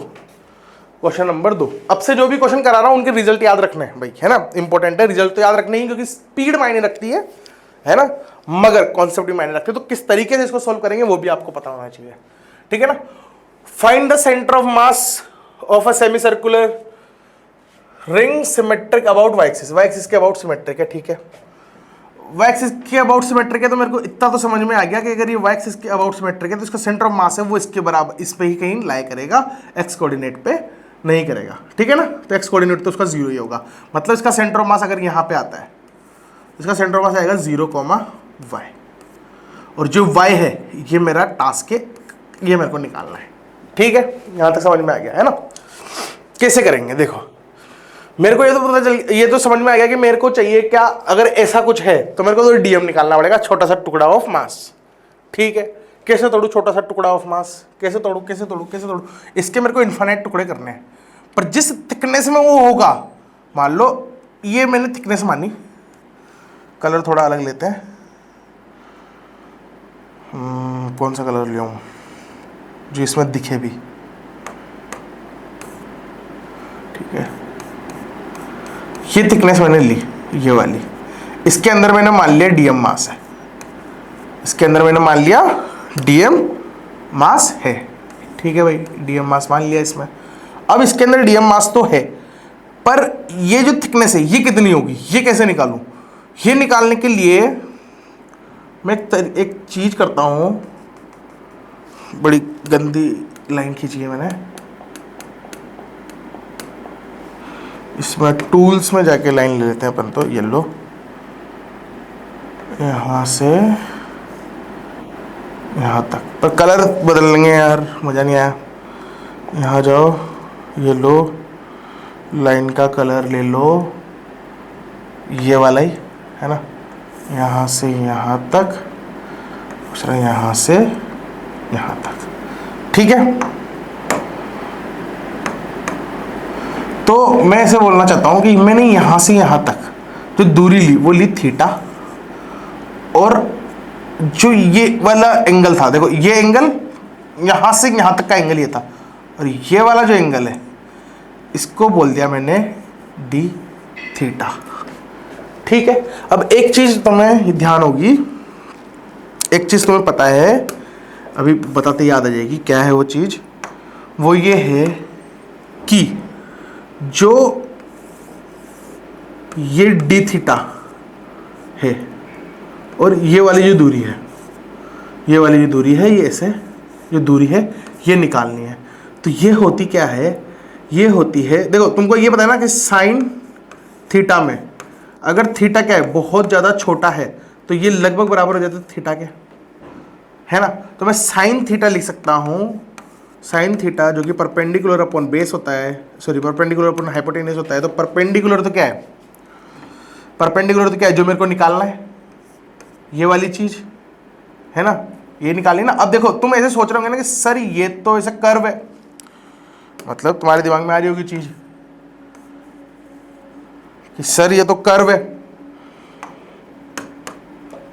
क्वेश्चन नंबर 2, अब से जो भी क्वेश्चन करा रहा हूं उनके रिजल्ट याद रखने हैं भाई, है ना। इंपॉर्टेंट है, रिजल्ट तो याद रखने ही, क्योंकि स्पीड मायने रखती है ना, मगर कॉन्सेप्ट भी मायने रखते हैं। तो किस तरीके से इसको सोल्व करेंगे वो भी आपको पता होना चाहिए, ठीक है ना। Find the centre of mass of a semi circular ring symmetric about y axis. Y axis के अबाउट सिमेट्रिक है, ठीक है। वाई एक्सिस के अबाउट सिमेट्रिक है, तो मेरे को इतना तो समझ में आ गया कि अगर ये वाई एक्सिस के अबाउट सिमेट्रिक है तो इसका सेंटर ऑफ मास है वो इसके बराबर, इस पे ही कहीं लाई करेगा, एक्स कोऑर्डिनेट पे नहीं करेगा, ठीक है ना। तो एक्स कोऑर्डिनेट तो उसका 0 ही होगा, मतलब इसका सेंटर ऑफ मास अगर यहाँ पे आता है, इसका सेंटर ऑफ मास आएगा 0,y, और जो y है ये मेरा टास्क है, ये मेरे को निकालना है, ठीक है। यहां तक समझ में आ गया है ना। कैसे करेंगे देखो, मेरे को ये तो पता चल, ये तो समझ में आ गया कि मेरे को चाहिए क्या, अगर ऐसा कुछ है तो मेरे को तो डीएम निकालना पड़ेगा, छोटा सा टुकड़ा ऑफ मास, ठीक है। कैसे तोड़ू छोटा सा टुकड़ा ऑफ मास, कैसे तोड़ू कैसे तोड़ू कैसे तोड़ू, इसके मेरे को इन्फाइनाइट टुकड़े करने हैं, पर जिस थिकनेस में वो होगा, मान लो ये मैंने थिकनेस मानी, कलर थोड़ा अलग लेते हैं, कौन सा कलर लिया हूँ जो इसमें दिखे भी, ठीक है। ये थिकनेस मैंने ली, ये वाली, इसके अंदर मैंने मान लिया डीएम मास है, इसके अंदर मैंने मान लिया डीएम मास है, ठीक है भाई, डीएम मास मान लिया इसमें। अब इसके अंदर डीएम मास तो है, पर ये जो थिकनेस है ये कितनी होगी, ये कैसे निकालूं? ये निकालने के लिए मैं एक चीज करता हूं, बड़ी गंदी लाइन खींची है मैंने, इसमें टूल्स में जाके लाइन ले लेते हैं अपन, तो येलो, यहाँ से यहाँ तक, पर कलर बदल लेंगे यार, मज़ा नहीं आया। यहाँ जाओ, ये लो, लाइन का कलर ले लो, ये वाला ही है ना, यहाँ से यहाँ तक, दूसरा यहाँ से यहाँ तक, ठीक है। तो मैं ऐसे बोलना चाहता हूँ कि मैंने यहाँ से यहाँ तक जो दूरी ली वो ली थीटा, और जो ये वाला एंगल था, देखो ये एंगल यहाँ से यहाँ तक का एंगल ये था, और ये वाला जो एंगल है इसको बोल दिया मैंने डी थीटा, ठीक है। अब एक चीज तुम्हें ध्यान होगी, एक चीज तुम्हें पता है, अभी बताते याद आ जाएगी क्या है वो चीज, वो ये है कि जो ये डी थीटा है और ये वाली जो दूरी है, ये वाली जो दूरी है, ये ऐसे जो दूरी है ये निकालनी है। तो ये होती क्या है, ये होती है, देखो तुमको ये पता है ना कि साइन थीटा में अगर थीटा क्या है, बहुत ज़्यादा छोटा है, तो ये लगभग बराबर हो जाता है थीटा के, है ना। तो मैं साइन थीटा लिख सकता हूँ, साइन थीटा जो कि परपेंडिकुलर अपॉन बेस होता है, सॉरी परपेंडिकुलर अपॉन हाइपोटेन्यूज होता है। तो परपेंडिकुलर तो क्या है, परपेंडिकुलर तो क्या है, जो मेरे को निकालना है ये वाली चीज, है ना, ये निकाली ना। अब देखो तुम ऐसे सोच रहे होंगे ना कि सर ये तो ऐसा कर्व है, मतलब तुम्हारे दिमाग में आ रही होगी चीज कि सर ये तो कर्व है,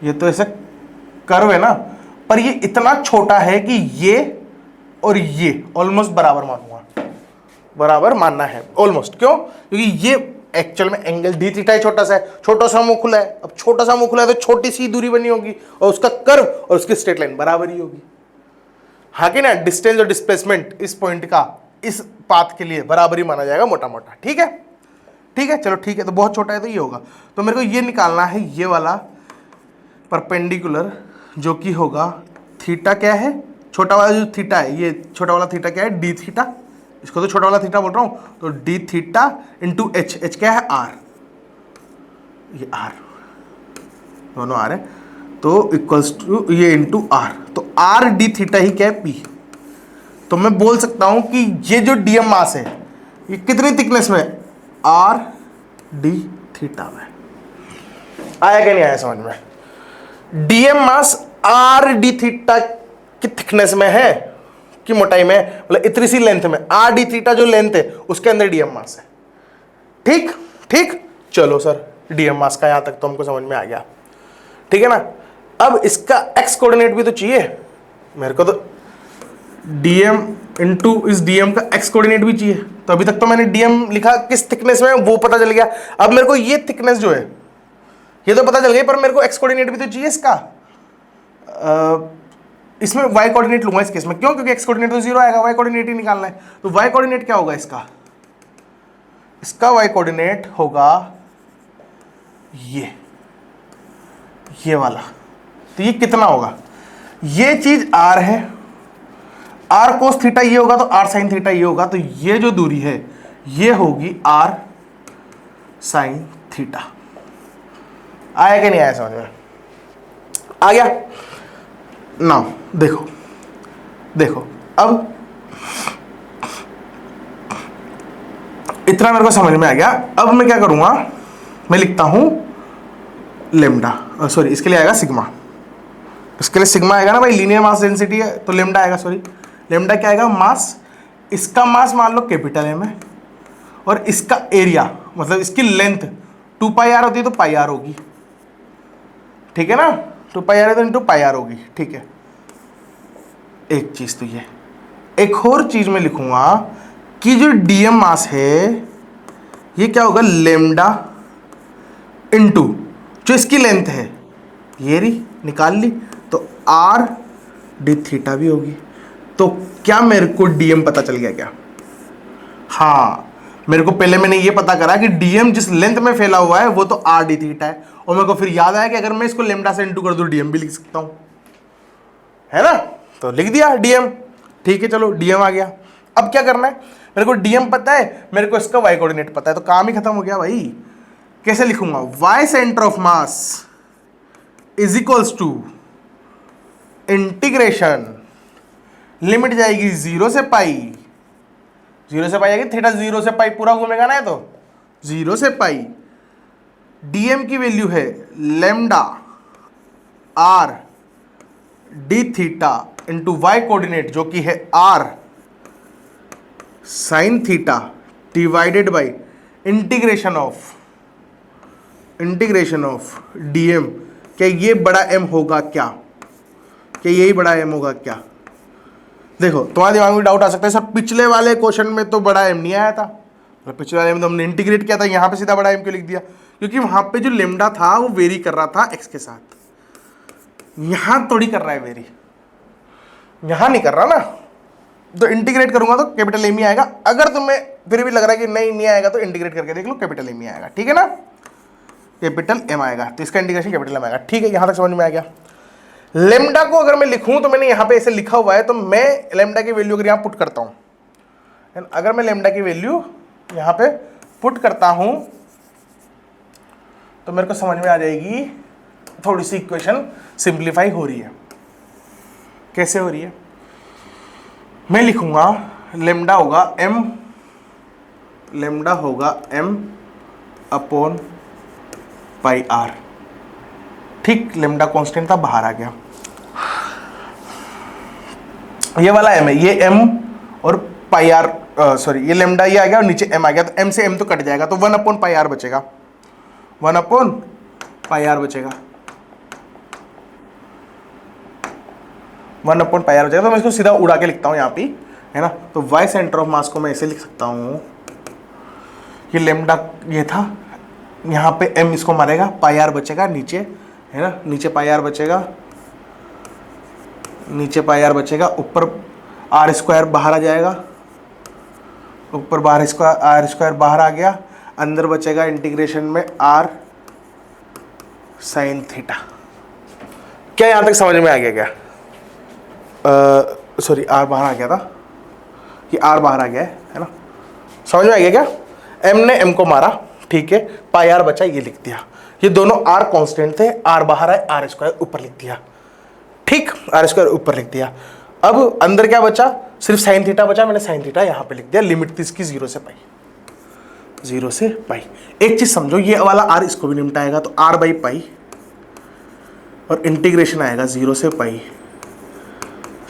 ये तो ऐसा कर्व है ना, पर ये इतना छोटा है कि ये और ये ऑलमोस्ट बराबर मानूंगा, बराबर मानना है ऑलमोस्ट। क्यों? क्योंकि ये एक्चुअल में एंगल डी थीटा है, छोटा सा है, छोटा सा मुंह खुला है। अब छोटा सा मुंह खुला है तो छोटी सी दूरी बनी होगी और उसका कर्व और उसकी स्ट्रेट लाइन बराबर ही होगी, हाँ कि ना। डिस्टेंस और डिस्प्लेसमेंट इस पॉइंट का इस पाथ के लिए बराबर ही माना जाएगा, मोटा मोटा। ठीक है, ठीक है, चलो ठीक है। तो बहुत छोटा है तो ये होगा, तो मेरे को ये निकालना है, ये वाला परपेंडिकुलर जो कि होगा थीटा क्या है, छोटा वाला जो थीटा है, ये छोटा वाला थीटा क्या है, डी थीटा, इसको तो छोटा वाला थीटा बोल रहा हूं, तो D theta into H, H क्या है आर, ये आर, दोनों आर है, तो इक्वल्स टू ये इंटू आर, तो आर डी थीटा ही क्या है पी। तो मैं बोल सकता हूं कि ये जो डीएम मास है ये कितनी थिकनेस में, आर डी थीटा में। आया क्या नहीं आया समझ में? DM mass are d theta की थिकनेस में है कि मोटाई में, मतलब इतनी सी लेंथ में, आर डी थीटा जो लेंथ है उसके अंदर डीएम मास है। ठीक ठीक, चलो सर डीएम मास का यहां तक तो हमको समझ में आ गया, ठीक है ना। अब इसका एक्स कोऑर्डिनेट भी तो चाहिए मेरे को, तो डीएम इंटू इस डीएम का एक्स कोऑर्डिनेट भी चाहिए। तो अभी तक तो मैंने डीएम लिखा किस थिकनेस में वो पता चल गया, अब मेरे को ये थिकनेस जो है ये तो पता चल गई, पर मेरे को एक्स कोऑर्डिनेट भी तो चाहिए इसका। इसमें वाई कोऑर्डिनेट लूंगा इस केस में, क्यों? क्योंकि एक्स कोऑर्डिनेट तो जीरो आएगा, वाई कोऑर्डिनेट ही निकालना है। तो वाई कोऑर्डिनेट क्या होगा इसका, इसका वाई कोऑर्डिनेट होगा ये वाला। तो ये कितना होगा, ये चीज आर है, आर कोस थीटा ये होगा, तो आर साइन थीटा ये होगा, तो ये जो दूरी है ये होगी आर साइन थीटा। आया कि नहीं आया समझ में? आ गया ना। देखो देखो, अब इतना मेरे को समझ में आ गया। अब मैं क्या करूंगा, मैं लिखता हूं लेमडा, सॉरी इसके लिए आएगा सिग्मा, इसके लिए सिग्मा आएगा ना भाई, लीनियर मास डेंसिटी है तो लेमडा आएगा, सॉरी लेमडा क्या आएगा, मास। इसका मास मान लो कैपिटल एम है, और इसका एरिया मतलब इसकी लेंथ 2 पाई आर होती है तो पाई आर होगी, ठीक है ना, 2 पाई आर है तो इंटू पाई आर होगी, ठीक है। एक चीज तो ये, एक और चीज मैं लिखूंगा कि जो डीएम मास है ये क्या होगा, लेमडा इंटू जो इसकी लेंथ है ये रही, निकाल ली, तो आर डी थीटा भी होगी। तो क्या मेरे को डीएम पता चल गया क्या? हाँ, मेरे को पहले मैंने ये पता करा कि डीएम जिस लेंथ में फैला हुआ है वो तो आर डी थीटा है, और मेरे को फिर याद आया कि अगर मैं इसको लेमडा से इंटू कर दूं डीएम भी लिख सकता हूं, है ना। तो लिख दिया डीएम, ठीक है, चलो डीएम आ गया। अब क्या करना है, मेरे को डीएम पता है, मेरे को इसका वाई कोऑर्डिनेट पता है, तो काम ही खत्म हो गया भाई। कैसे लिखूंगा, y centre of mass is equals to integration, limit जाएगी 0 से पाई, 0 से पाई आएगी, थीटा 0 से पाई पूरा घूमेगा ना, है तो 0 से पाई, डीएम की वैल्यू है lambda r d theta into y coordinate जो कि है r sine theta divided by integration of dm. क्या ये बड़ा एम होगा क्या, क्या यही बड़ा एम होगा क्या? देखो तुम्हारे दिमाग में डाउट आ सकता है, सर पिछले वाले क्वेश्चन में तो बड़ा एम नहीं आया था, पिछले वाले में तो हमने इंटीग्रेट किया था, यहाँ पे सीधा बड़ा एम क्यों लिख दिया? क्योंकि वहां पे जो लेमडा था वो वेरी कर रहा था एक्स के साथ, यहां थोड़ी कर रहा है वेरी, यहां नहीं कर रहा ना, तो इंटीग्रेट करूंगा तो कैपिटल एम ही आएगा। अगर तुम्हें फिर भी लग रहा है कि नहीं आएगा तो इंटीग्रेट करके देख लो, कैपिटल एम ही आएगा, ठीक है ना, कैपिटल एम आएगा, तो इसका इंटीग्रेशन कैपिटल एम आएगा, ठीक है। यहां तक समझ में आ गया। लेमडा को अगर मैं लिखूं तो मैंने यहां पे ऐसे लिखा हुआ है, तो मैं लेमडा की वैल्यू अगर यहां पुट करता हूं, अगर मैं लेमडा की वैल्यू यहां पे पुट करता हूं तो मेरे को समझ में आ जाएगी, थोड़ी सी इक्वेशन सिंप्लीफाई हो रही है। कैसे हो रही है? मैं लिखूंगा लेमडा होगा m अपॉन पाई r। ठीक, लेमडा कांस्टेंट था, बाहर आ गया। ये वाला m है, ये m और पाई r, सॉरी ये लेमडा ये आ गया और नीचे m आ गया, तो m से m तो कट जाएगा, तो 1 अपॉन पाई r बचेगा, 1 अपॉन पाई r बचेगा, 1 अपॉन पाई r बचेगा। तो मैं इसको सीधा उड़ा के लिखता हूँ यहाँ पे, है ना। तो y सेंटर ऑफ मास को मैं ऐसे लिख सकता हूँ, ये लेमडा ये था, यहाँ पे m इसको मारेगा, पाई r बचेगा नीचे, है ना, नीचे पाई r बचेगा, नीचे पाई r बचेगा, ऊपर r स्क्वायर बाहर आ जाएगा, ऊपर बाहर r स्क्वायर बाहर आ गया, अंदर बचेगा इंटीग्रेशन में r साइन थीटा। क्या यहाँ तक समझ में आ गया क्या? सॉरी r बाहर आ गया था, कि r बाहर आ गया है ना, समझ में आ गया क्या? m ने m को मारा, ठीक है, पाई r बचा, ये लिख दिया। ये दोनों r कांस्टेंट थे, r बाहर आए, r स्क्वायर ऊपर लिख दिया, ठीक, r स्क्वायर ऊपर लिख दिया। अब अंदर क्या बचा? सिर्फ साइन थीटा बचा, मैंने साइन थीटा यहाँ पे लिख दिया। लिमिट थी इसकी 0 से पाई, 0 से पाई। एक चीज समझो, ये वाला r इसको भी निपटाएगा, तो r बाई पाई और इंटीग्रेशन आएगा 0 से pi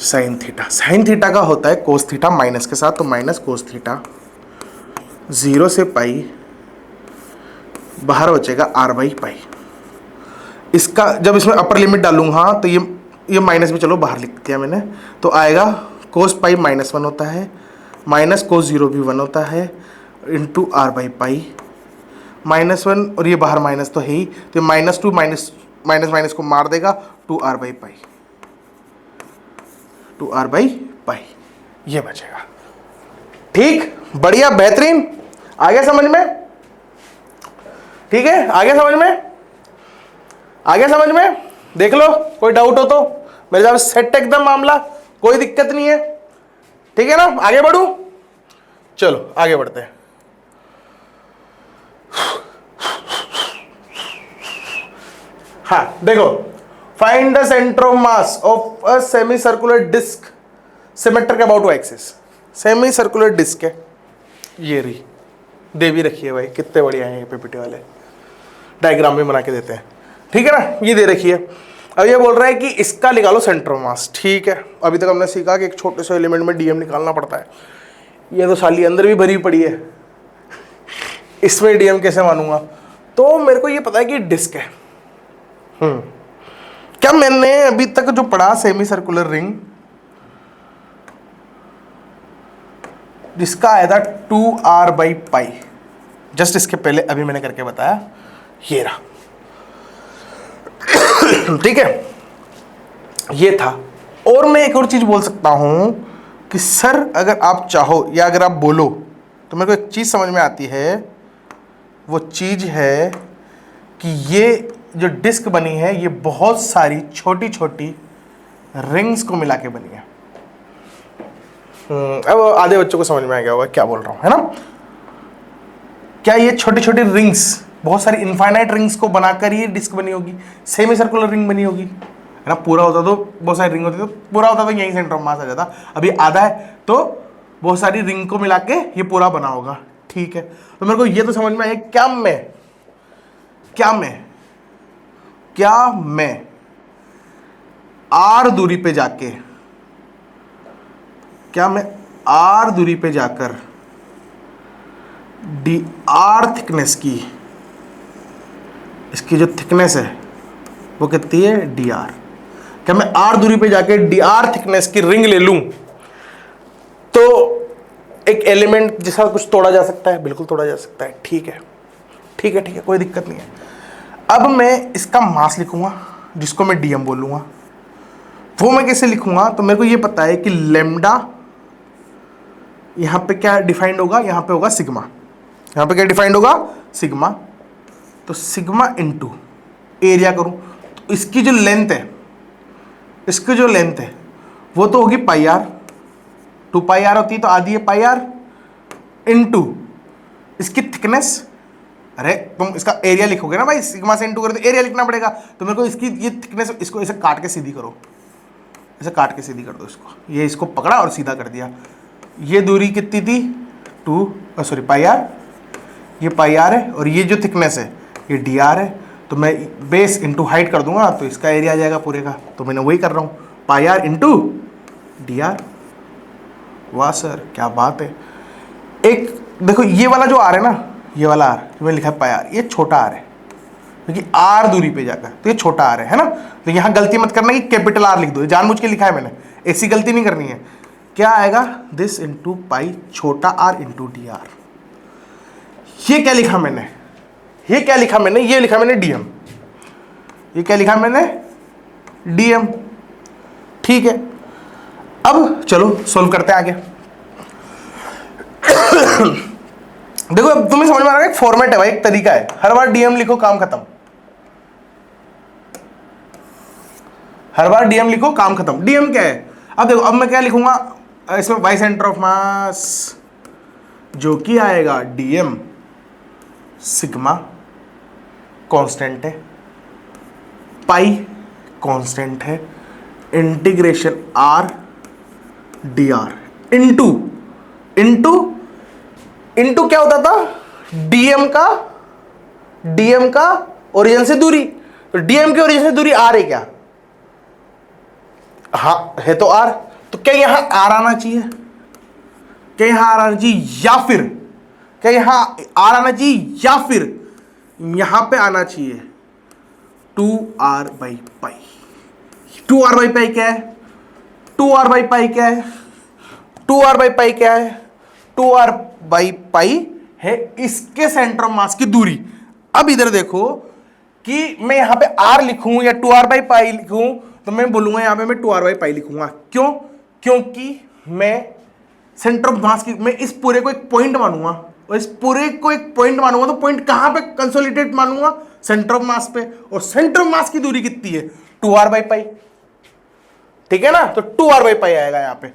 sine theta. Sine theta का होता है कोस थीटा माइनस के साथ, तो माइनस कोस थीटा, 0 से पाई, बाहर बचेगा r बाई पाई। इसका जब इसमें अपर लिमिट डालूंगा तो ये माइनस भी चलो बाहर लिख दिया मैंने, तो आएगा कोस पाई -1 होता है, माइनस कोस 0 भी 1 होता है, इंटू r बाई पाई, -1 और ये बाहर माइनस तो है ही, तो -2 माइनस को मार देगा, 2r by pi, 2r by pi, ये बचेगा। ठीक, बढ़िया, बेहतरीन, आ गया समझ में? ठीक है, आ गया समझ में? आ गया समझ में? देख लो, कोई डाउट हो तो मेरे साथ सेट एकदम मामला, कोई दिक्कत नहीं है, ठीक है ना। आगे बढ़ू, चलो आगे बढ़ते हैं। हाँ देखो, find the centre of mass of a semi circular disc symmetric about y axis. Semi circular disc है, ये रही, दे भी रखी है भाई, कितने बढ़िया हैं ये पीपीटी वाले, डायग्राम भी बना के देते हैं, ठीक है ना। ये दे रखी है, अब ये बोल रहा है कि इसका निकालो सेंटर ऑफ मास, ठीक है। अभी तक हमने सीखा कि एक छोटे से एलिमेंट में डीएम निकालना पड़ता है, ये तो साली अंदर भी भरी पड़ी है, इसमें डीएम कैसे मानूंगा? तो मेरे को ये पता है कि डिस्क है। क्या मैंने अभी तक जो पढ़ा सेमी सर्कुलर रिंग, जिसका आया था 2r बाई पाई, जस्ट इसके पहले अभी मैंने करके बताया, ये रहा, ठीक है, ये था। और मैं एक और चीज बोल सकता हूं कि सर अगर आप चाहो या अगर आप बोलो तो मेरे को एक चीज समझ में आती है, वो चीज है कि ये जो डिस्क बनी है ये बहुत सारी छोटी छोटी रिंग्स को मिला के बनी है। अब आधे बच्चों को समझ में आ गया होगा क्या बोल रहा हूं, है ना। क्या ये छोटी छोटी रिंग्स, बहुत सारी इनफाइनाइट रिंग्स को बनाकर ये डिस्क बनी होगी, सेमी सर्कुलर रिंग बनी होगी, है ना। पूरा होता तो बहुत सारी रिंग होती, तो पूरा होता तो यही सेंटर ऑफ मास आ जाता। अभी आधा है तो बहुत सारी रिंग को मिला के ये पूरा बना होगा, ठीक है। तो मेरे को ये तो समझ में आया, क्या मैं आर दूरी पे जाके, क्या मैं आर दूरी पे जाकर डी आर थिकनेस की, इसकी जो थिकनेस है वो कितनी है, डी आर, क्या मैं आर दूरी पे जाके डी आर थिकनेस की रिंग ले लूं तो एक एलिमेंट जिसका कुछ तोड़ा जा सकता है, बिल्कुल तोड़ा जा सकता है, ठीक है, ठीक है, ठीक है, कोई दिक्कत नहीं है। अब मैं इसका मास लिखूंगा जिसको मैं डीएम बोलूंगा, वो मैं कैसे लिखूंगा? तो मेरे को ये पता है कि लेमडा यहां पे क्या डिफाइंड होगा, यहां पे होगा सिग्मा, यहां पे क्या डिफाइंड होगा, सिग्मा। तो सिग्मा इंटू एरिया करूं तो इसकी जो लेंथ है, इसकी जो लेंथ है वो तो होगी पाई आर, 2 पाई आर होती है तो आधी है पाई आर, इंटू इसकी थिकनेस अरे तुम इसका एरिया लिखोगे ना भाई, सिग्मा से इनटू करो तो एरिया लिखना पड़ेगा। तो मेरे को इसकी ये थिकनेस, इसको ऐसे काट के सीधी करो, ऐसे काट के सीधी कर दो इसको। ये इसको पकड़ा और सीधा कर दिया। ये दूरी कितनी थी 2 सॉरी पाई आर, ये पाई आर है, और ये जो थिकनेस है ये डी आर है। तो मैं बेस इंटू हाइट कर दूंगा तो इसका एरिया आ जाएगा पूरे का। तो मैंने वही कर रहा हूँ, पाई आर इंटू डी आर। वाह सर क्या बात है। एक देखो ये वाला जो आर है ना, ये वाला आर जो मैंने लिखा है पाई आर, ये छोटा आर है क्योंकि आर दूरी पे जाकर, तो ये छोटा आर है ना। तो यहाँ गलती मत करना कि कैपिटल आर लिख दो, ये जानबूझ के लिखा है मैंने, ऐसी गलती नहीं करनी है। क्या आएगा, दिस इंटू पाई छोटा आर इंटू डी आर। ये क्या लिखा मैंने, ये क्या लिखा मैंने, ये लिखा मैंने डीएम। ये क्या लिखा मैंने, डीएम। ठीक है, अब चलो सोल्व करते हैं आगे। देखो अब तुम्हें समझ में आ रहा है, एक फॉर्मेट है भाई, एक तरीका है। हर बार डीएम लिखो, काम खत्म। हर बार डीएम लिखो, काम खत्म। डीएम क्या है, अब देखो, अब मैं क्या लिखूंगा इसमें, वाई सेंटर ऑफ मास, जो कि आएगा डीएम सिग्मा कांस्टेंट है, पाई कांस्टेंट है, integration R D R into into into क्या होता था, डीएम का ओरिजिन से दूरी। तो डीएम की ओरिजिन से दूरी आर है क्या, हाँ है तो आर। तो क्या यहां आर आना चाहिए, क्या यहां आर आना चाहिए, या फिर क्या यहां आर आना चाहिए, या फिर यहां पे आना चाहिए 2r by pi. 2r by pi क्या है, 2r बाई पाई क्या है, 2r बाई पाई क्या है, 2r बाई पाई है इसके सेंटर ऑफ मास की दूरी। अब इधर देखो कि मैं यहां पे r लिखूं या 2r बाई पाई लिखूं, तो मैं बोलूंगा यहां पे मैं 2r बाई पाई लिखूंगा। क्यों, क्योंकि मैं सेंटर ऑफ मास की, मैं इस पूरे को एक पॉइंट मानूंगा, और इस पूरे को एक पॉइंट मानूंगा। तो पॉइंट कहां पे कंसोलिडेट मानूंगा, सेंटर ऑफ मास पे। और सेंटर ऑफ मास की दूरी कितनी है, 2r बाई पाई। ठीक है ना, तो 2r बाई पाई आएगा यहां पे।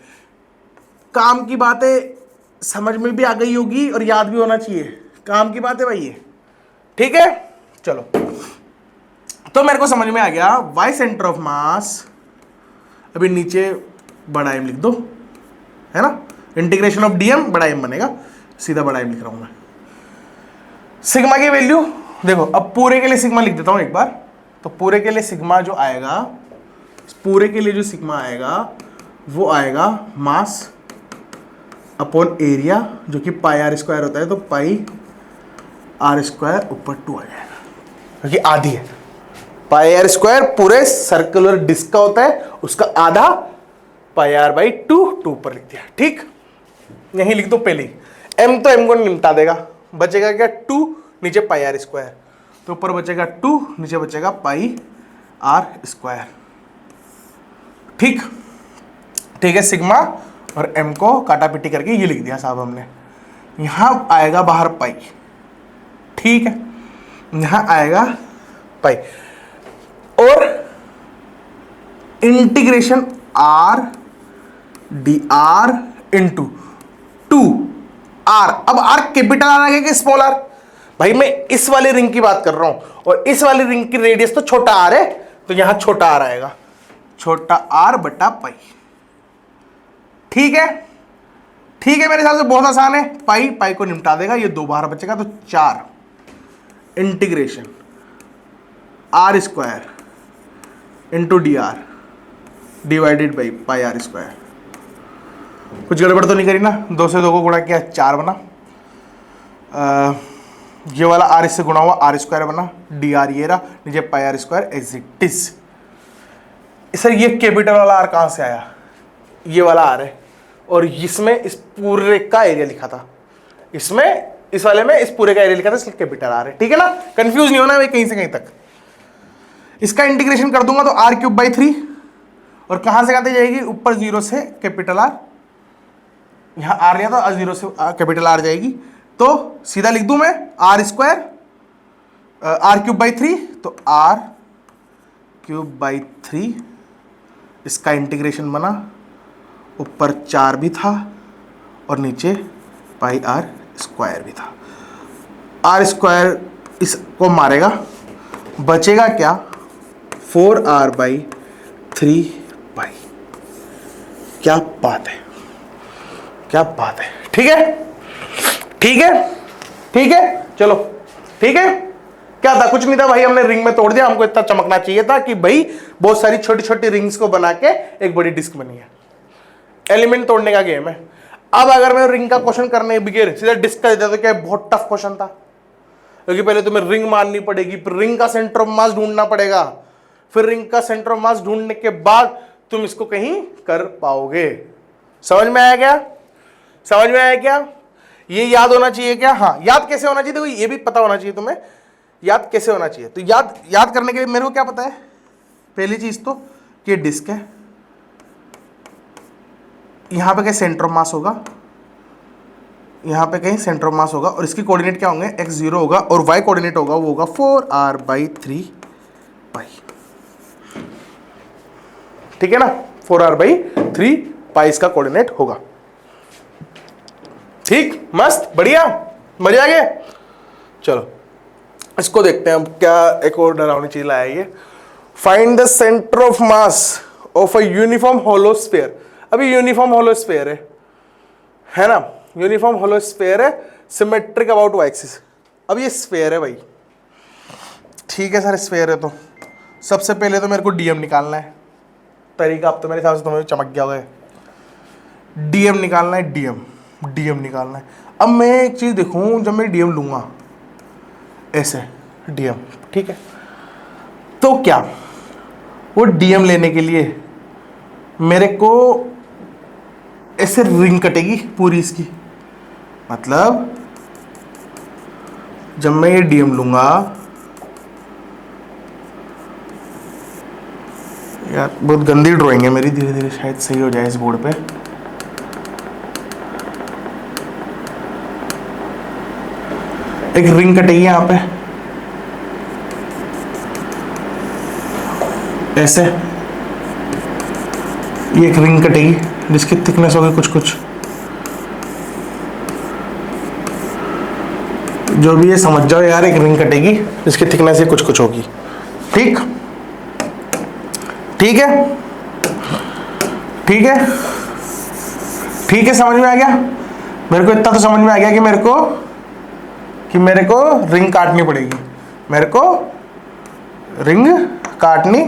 काम की बातें समझ में भी आ गई होगी और याद भी होना चाहिए, काम की बात है भाई ये। ठीक है, चलो तो मेरे को समझ में आ गया, वाई सेंटर ऑफ मास, अभी नीचे बड़ा एम लिख दो, है ना, इंटीग्रेशन ऑफ डीएम बड़ा एम बनेगा, सीधा बड़ा एम लिख रहा हूं मैं। सिग्मा की वैल्यू देखो, अब पूरे के लिए सिग्मा लिख देता हूं एक बार। तो पूरे के लिए सिग्मा जो आएगा, पूरे के लिए जो सिग्मा आएगा वो आएगा मास अपॉन एरिया, जो कि पाई आर स्क्वायर होता है। तो पाई आर स्क्वायर ऊपर 2 आ जाएगा, क्योंकि आधी है। पाई आर स्क्वायर पूरे सर्कुलर डिस्क का होता है, उसका आधा पाई आर बाई 2 ऊपर लिख दिया। ठीक, यही लिख दो पहले ही। एम तो एम को निपटा देगा, बचेगा क्या 2, नीचे पाई आर स्क्वायर, तो ऊपर बचेगा 2, नीचे बचेगा पाई आर स्क्वायर। ठीक, ठीक है, सिग्मा और एम को काटा पिटी करके ये लिख दिया साहब हमने। यहां आएगा बाहर पाई, ठीक है, यहां आएगा पाई, और integration R D R into 2r। अब r कैपिटल आर आ गया कि स्मॉल आर, भाई मैं इस वाले रिंग की बात कर रहा हूं, और इस वाले रिंग की रेडियस तो छोटा r है, तो यहां छोटा r आएगा, छोटा r बटा पाई। ठीक है, ठीक है, मेरे हिसाब से बहुत आसान है। पाई पाई को निपटा देगा, ये 2 बाहर बचेगा, तो 4 integration r square into d r divided by pi are square. कुछ गड़बड़ तो नहीं करी ना, 2 से 2 को गुणा किया 4 बना, ये वाला आर इससे गुणा हुआ आर स्क्वायर बना, डी आर ये रहा, नीचे pi are square as it is. Sir ये कैपिटल वाला आर कहाँ से आया, ये वाला आर है, और इसमें इस पूरे का एरिया लिखा था, इसमें इस वाले में इस पूरे का एरिया लिखा था, इसलिए कैपिटल आर है। ठीक है ना, कंफ्यूज नहीं होना भाई कहीं से कहीं तक। इसका इंटीग्रेशन कर दूंगा तो आर क्यूब बाई 3, और कहां से आती जाएगी, ऊपर 0 से कैपिटल आर, यहां आर लिया तो 0 से कैपिटल आर जाएगी, तो सीधा लिख दूं मैं r square r cube by 3, तो आर क्यूब बाई 3, इसका इंटीग्रेशन बना, ऊपर 4 भी था और नीचे पाई आर स्क्वायर भी था। आर स्क्वायर इसको मारेगा, बचेगा क्या 4r/3π। क्या बात है, क्या बात है। ठीक है, ठीक है, ठीक है, चलो ठीक है। क्या था, कुछ नहीं था भाई, हमने रिंग में तोड़ दिया। हमको इतना चमकना चाहिए था कि भाई बहुत सारी छोटी छोटी रिंग्स को बना के एक बड़ी डिस्क बनी है। एलिमेंट तोड़ने का गेम है। अब अगर मैं रिंग का क्वेश्चन करने बिगेर सीधा डिस्क का देता तो क्या बहुत टफ क्वेश्चन था, क्योंकि पहले तुम्हें रिंग माननी पड़ेगी, फिर रिंग का सेंटर ऑफ मास ढूंढना पड़ेगा, फिर रिंग का सेंटर ऑफ मास ढूंढने के बाद तुम इसको कहीं कर पाओगे। समझ में आया क्या, समझ में आया क्या? ये याद होना चाहिए क्या? हाँ, याद कैसे होना चाहिए? देखो ये भी पता होना चाहिए तुम्हें याद कैसे होना चाहिए। तो याद करने के लिए मेरे को क्या पता है, पहली चीज तो कि डिस्क है, यहां पे कहीं सेंटर ऑफ मास होगा, यहां पे कहीं सेंटर ऑफ मास होगा, और इसकी कोऑर्डिनेट क्या होंगे, x0 होगा और y कोऑर्डिनेट होगा वो होगा 4r/3π। ठीक है ना, 4r/3π इसका कोऑर्डिनेट होगा। ठीक, मस्त, बढ़िया, मजा आ गया। चलो इसको देखते हैं अब, क्या एक और डरावनी चीज लाया ये। Find the centre of mass of a uniform hollow sphere. अभी यूनिफॉर्म होलो स्फीयर है ना, यूनिफॉर्म होलो स्फीयर है, सिमेट्रिक अबाउट वाई एक्सिस। अब ये स्फीयर है भाई, ठीक है सर, स्फीयर है तो सबसे पहले तो मेरे को डीएम निकालना है। तरीका अब तो मेरे हिसाब से तुम्हें चमक गया होगा, डीएम निकालना है, डीएम निकालना है। अब मैं एक चीज देखूं, जब मैं डीएम लूंगा ऐसे डीएम, ठीक है, तो क्या वो डीएम लेने के लिए मेरे को ऐसे रिंग कटेगी पूरी इसकी, मतलब जब मैं ये डीएम लूंगा, यार बहुत गंदी ड्राइंग है मेरी, धीरे धीरे शायद सही हो जाए इस बोर्ड पे। एक रिंग कटेगी यहां पे ऐसे, ये एक रिंग कटेगी जिसकी थिकनेस होगी कुछ जो भी है समझ जाओ यार, एक रिंग कटेगी जिसकी थिकनेस ही कुछ होगी। ठीक, ठीक है, ठीक है, ठीक है, समझ में आ गया मेरे को। इतना तो समझ में आ गया कि मेरे को रिंग काटनी पड़ेगी, मेरे को रिंग काटनी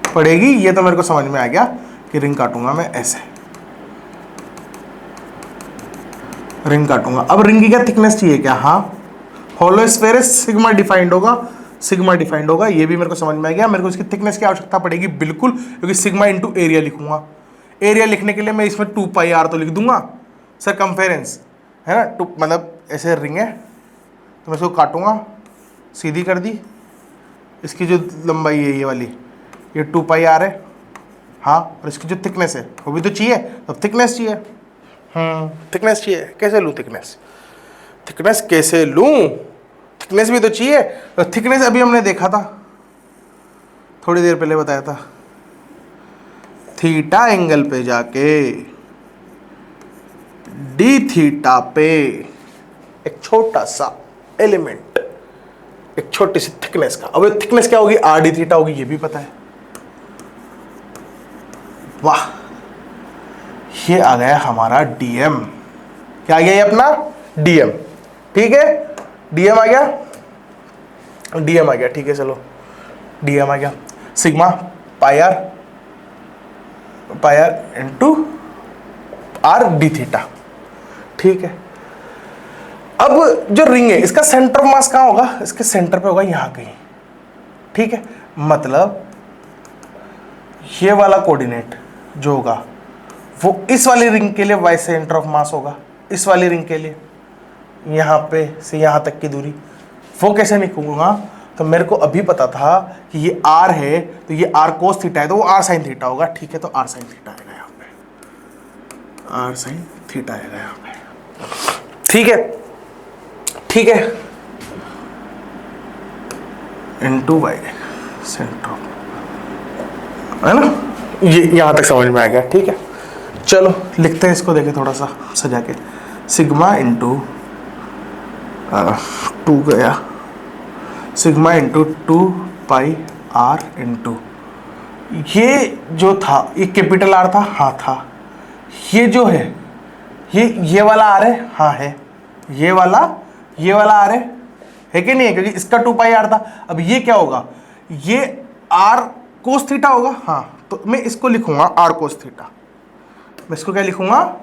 पड़ेगी। ये तो मेरे को समझ में आ गया कि रिंग काटूंगा मैं ऐसे, रिंग काटूंगा। अब रिंग की क्या थिकनेस चाहिए क्या? हाँ, होलो स्फीयर है, सिग्मा डिफाइंड होगा, सिग्मा डिफाइंड होगा, ये भी मेरे को समझ में आ गया। मेरे को इसकी थिकनेस की आवश्यकता पड़ेगी बिल्कुल, क्योंकि सिग्मा इंटू एरिया लिखूंगा। एरिया लिखने के लिए मैं इसमें 2πr तो लिख दूंगा, सरकमफेरेंस है ना, मतलब ऐसे रिंग है तो मैं इसको काटूंगा, सीधी कर दी, इसकी जो लंबाई है ये वाली, ये 2πr है। हाँ, और इसकी जो थिकनेस है वो भी तो चाहिए, तो थिकनेस चाहिए। थिकनेस चाहिए, कैसे लूँ थिकनेस? थिकनेस कैसे लूँ? थिकनेस भी तो चाहिए। तो थिकनेस अभी हमने देखा था, थोड़ी देर पहले बताया था, थीटा एंगल पे जाके डी थीटा पे एक छोटा सा एलिमेंट, एक छोटी सी थिकनेस का, अब थिकनेस क्या होगी? आर डी थीटा होगी, ये भी पता है। वाह, ये आ गया हमारा डीएम। क्या आ गया ये अपना? डीएम। ठीक है, डीएम आ गया, डीएम आ गया, ठीक है, चलो डीएम आ गया, sigma pi r into r d theta. ठीक है, अब जो रिंग है इसका सेंटर ऑफ मास कहाँ होगा? इसके सेंटर पे होगा यहां कहीं। ठीक है, मतलब ये वाला कोऑर्डिनेट जो होगा वो इस वाली रिंग के लिए वाई सेंटर ऑफ मास होगा, इस वाली रिंग के लिए यहां पे से यहां तक की दूरी। वो कैसे निकालूंगा? तो मेरे को अभी पता था कि ये आर है, तो ये आर कोस थीटा है, तो वो आर साइन थीटा होगा। ठीक है, तो आर साइन थीटा आएगा यहाँ पे, आर साइन थीटा आएगा यहाँ पे। ठीक है, ठीक है, इनटू वाई सेंटर, है ना, ये यहां तक समझ में आ गया। ठीक है, चलो लिखते हैं इसको, देखें थोड़ा सा सजा के, सिग्मा इंटू 2 गया सिग्मा इंटू 2πr इंटू, ये जो था ये कैपिटल आर था, हाँ था। ये जो है ये वाला आर है, हाँ है। ये वाला आर है कि नहीं है, क्योंकि इसका 2πr था। अब ये क्या होगा, ये r cos थीटा होगा, हाँ। तो मैं इसको लिखूंगा r cos थीटा। मैं इसको क्या लिखूंगा,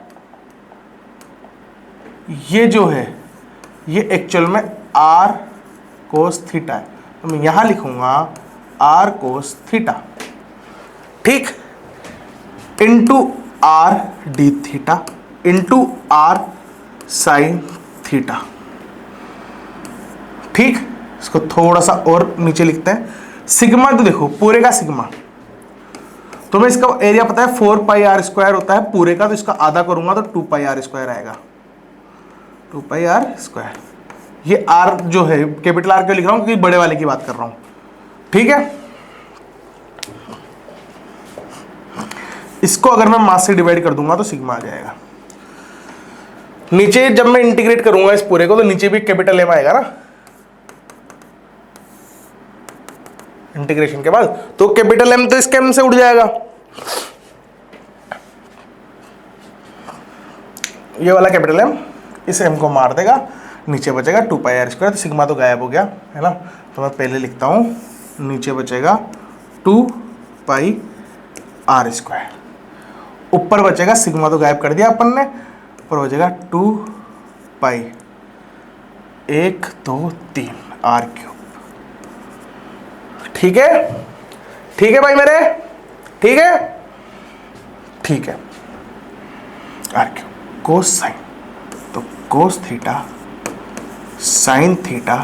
ये जो है ये एक्चुअल में r cos थीटा है, तो मैं यहां लिखूंगा r cos थीटा, ठीक, into r d theta into r sin theta, ठीक। इसको थोड़ा सा और नीचे लिखते हैं। सिग्मा तो देखो पूरे का सिग्मा, तो मैं इसका एरिया पता है 4πr² होता है पूरे का, तो इसका आधा करूंगा तो 2πr² आएगा, 2πr²। ये r जो है कैपिटल R क्यों लिख रहा हूं, क्योंकि बड़े वाले की बात कर रहा हूं, ठीक है। इसको अगर मैं मास से डिवाइड कर दूंगा तो सिग्मा आ जाएगा। नीचे जब मैं इंटीग्रेट करूंगा इस पूरे को, तो नीचे भी कैपिटल M आएगा ना इंटीग्रेशन के बाद, तो कैपिटल M तो इसके M से उड़ जाएगा। ये वाला कैपिटल M इस M को मार देगा, नीचे बचेगा 2πr²। तो सिग्मा तो गायब हो गया है ना, तो मैं पहले लिखता हूं, नीचे बचेगा 2πr², ऊपर बचेगा सिग्मा तो गायब कर दिया अपन ने, ऊपर बचेगा 2π 1 2 3 r³। ठीक है, ठीक है भाई मेरे, ठीक है, ठीक है। r³ कोस साइन, तो cos theta sine theta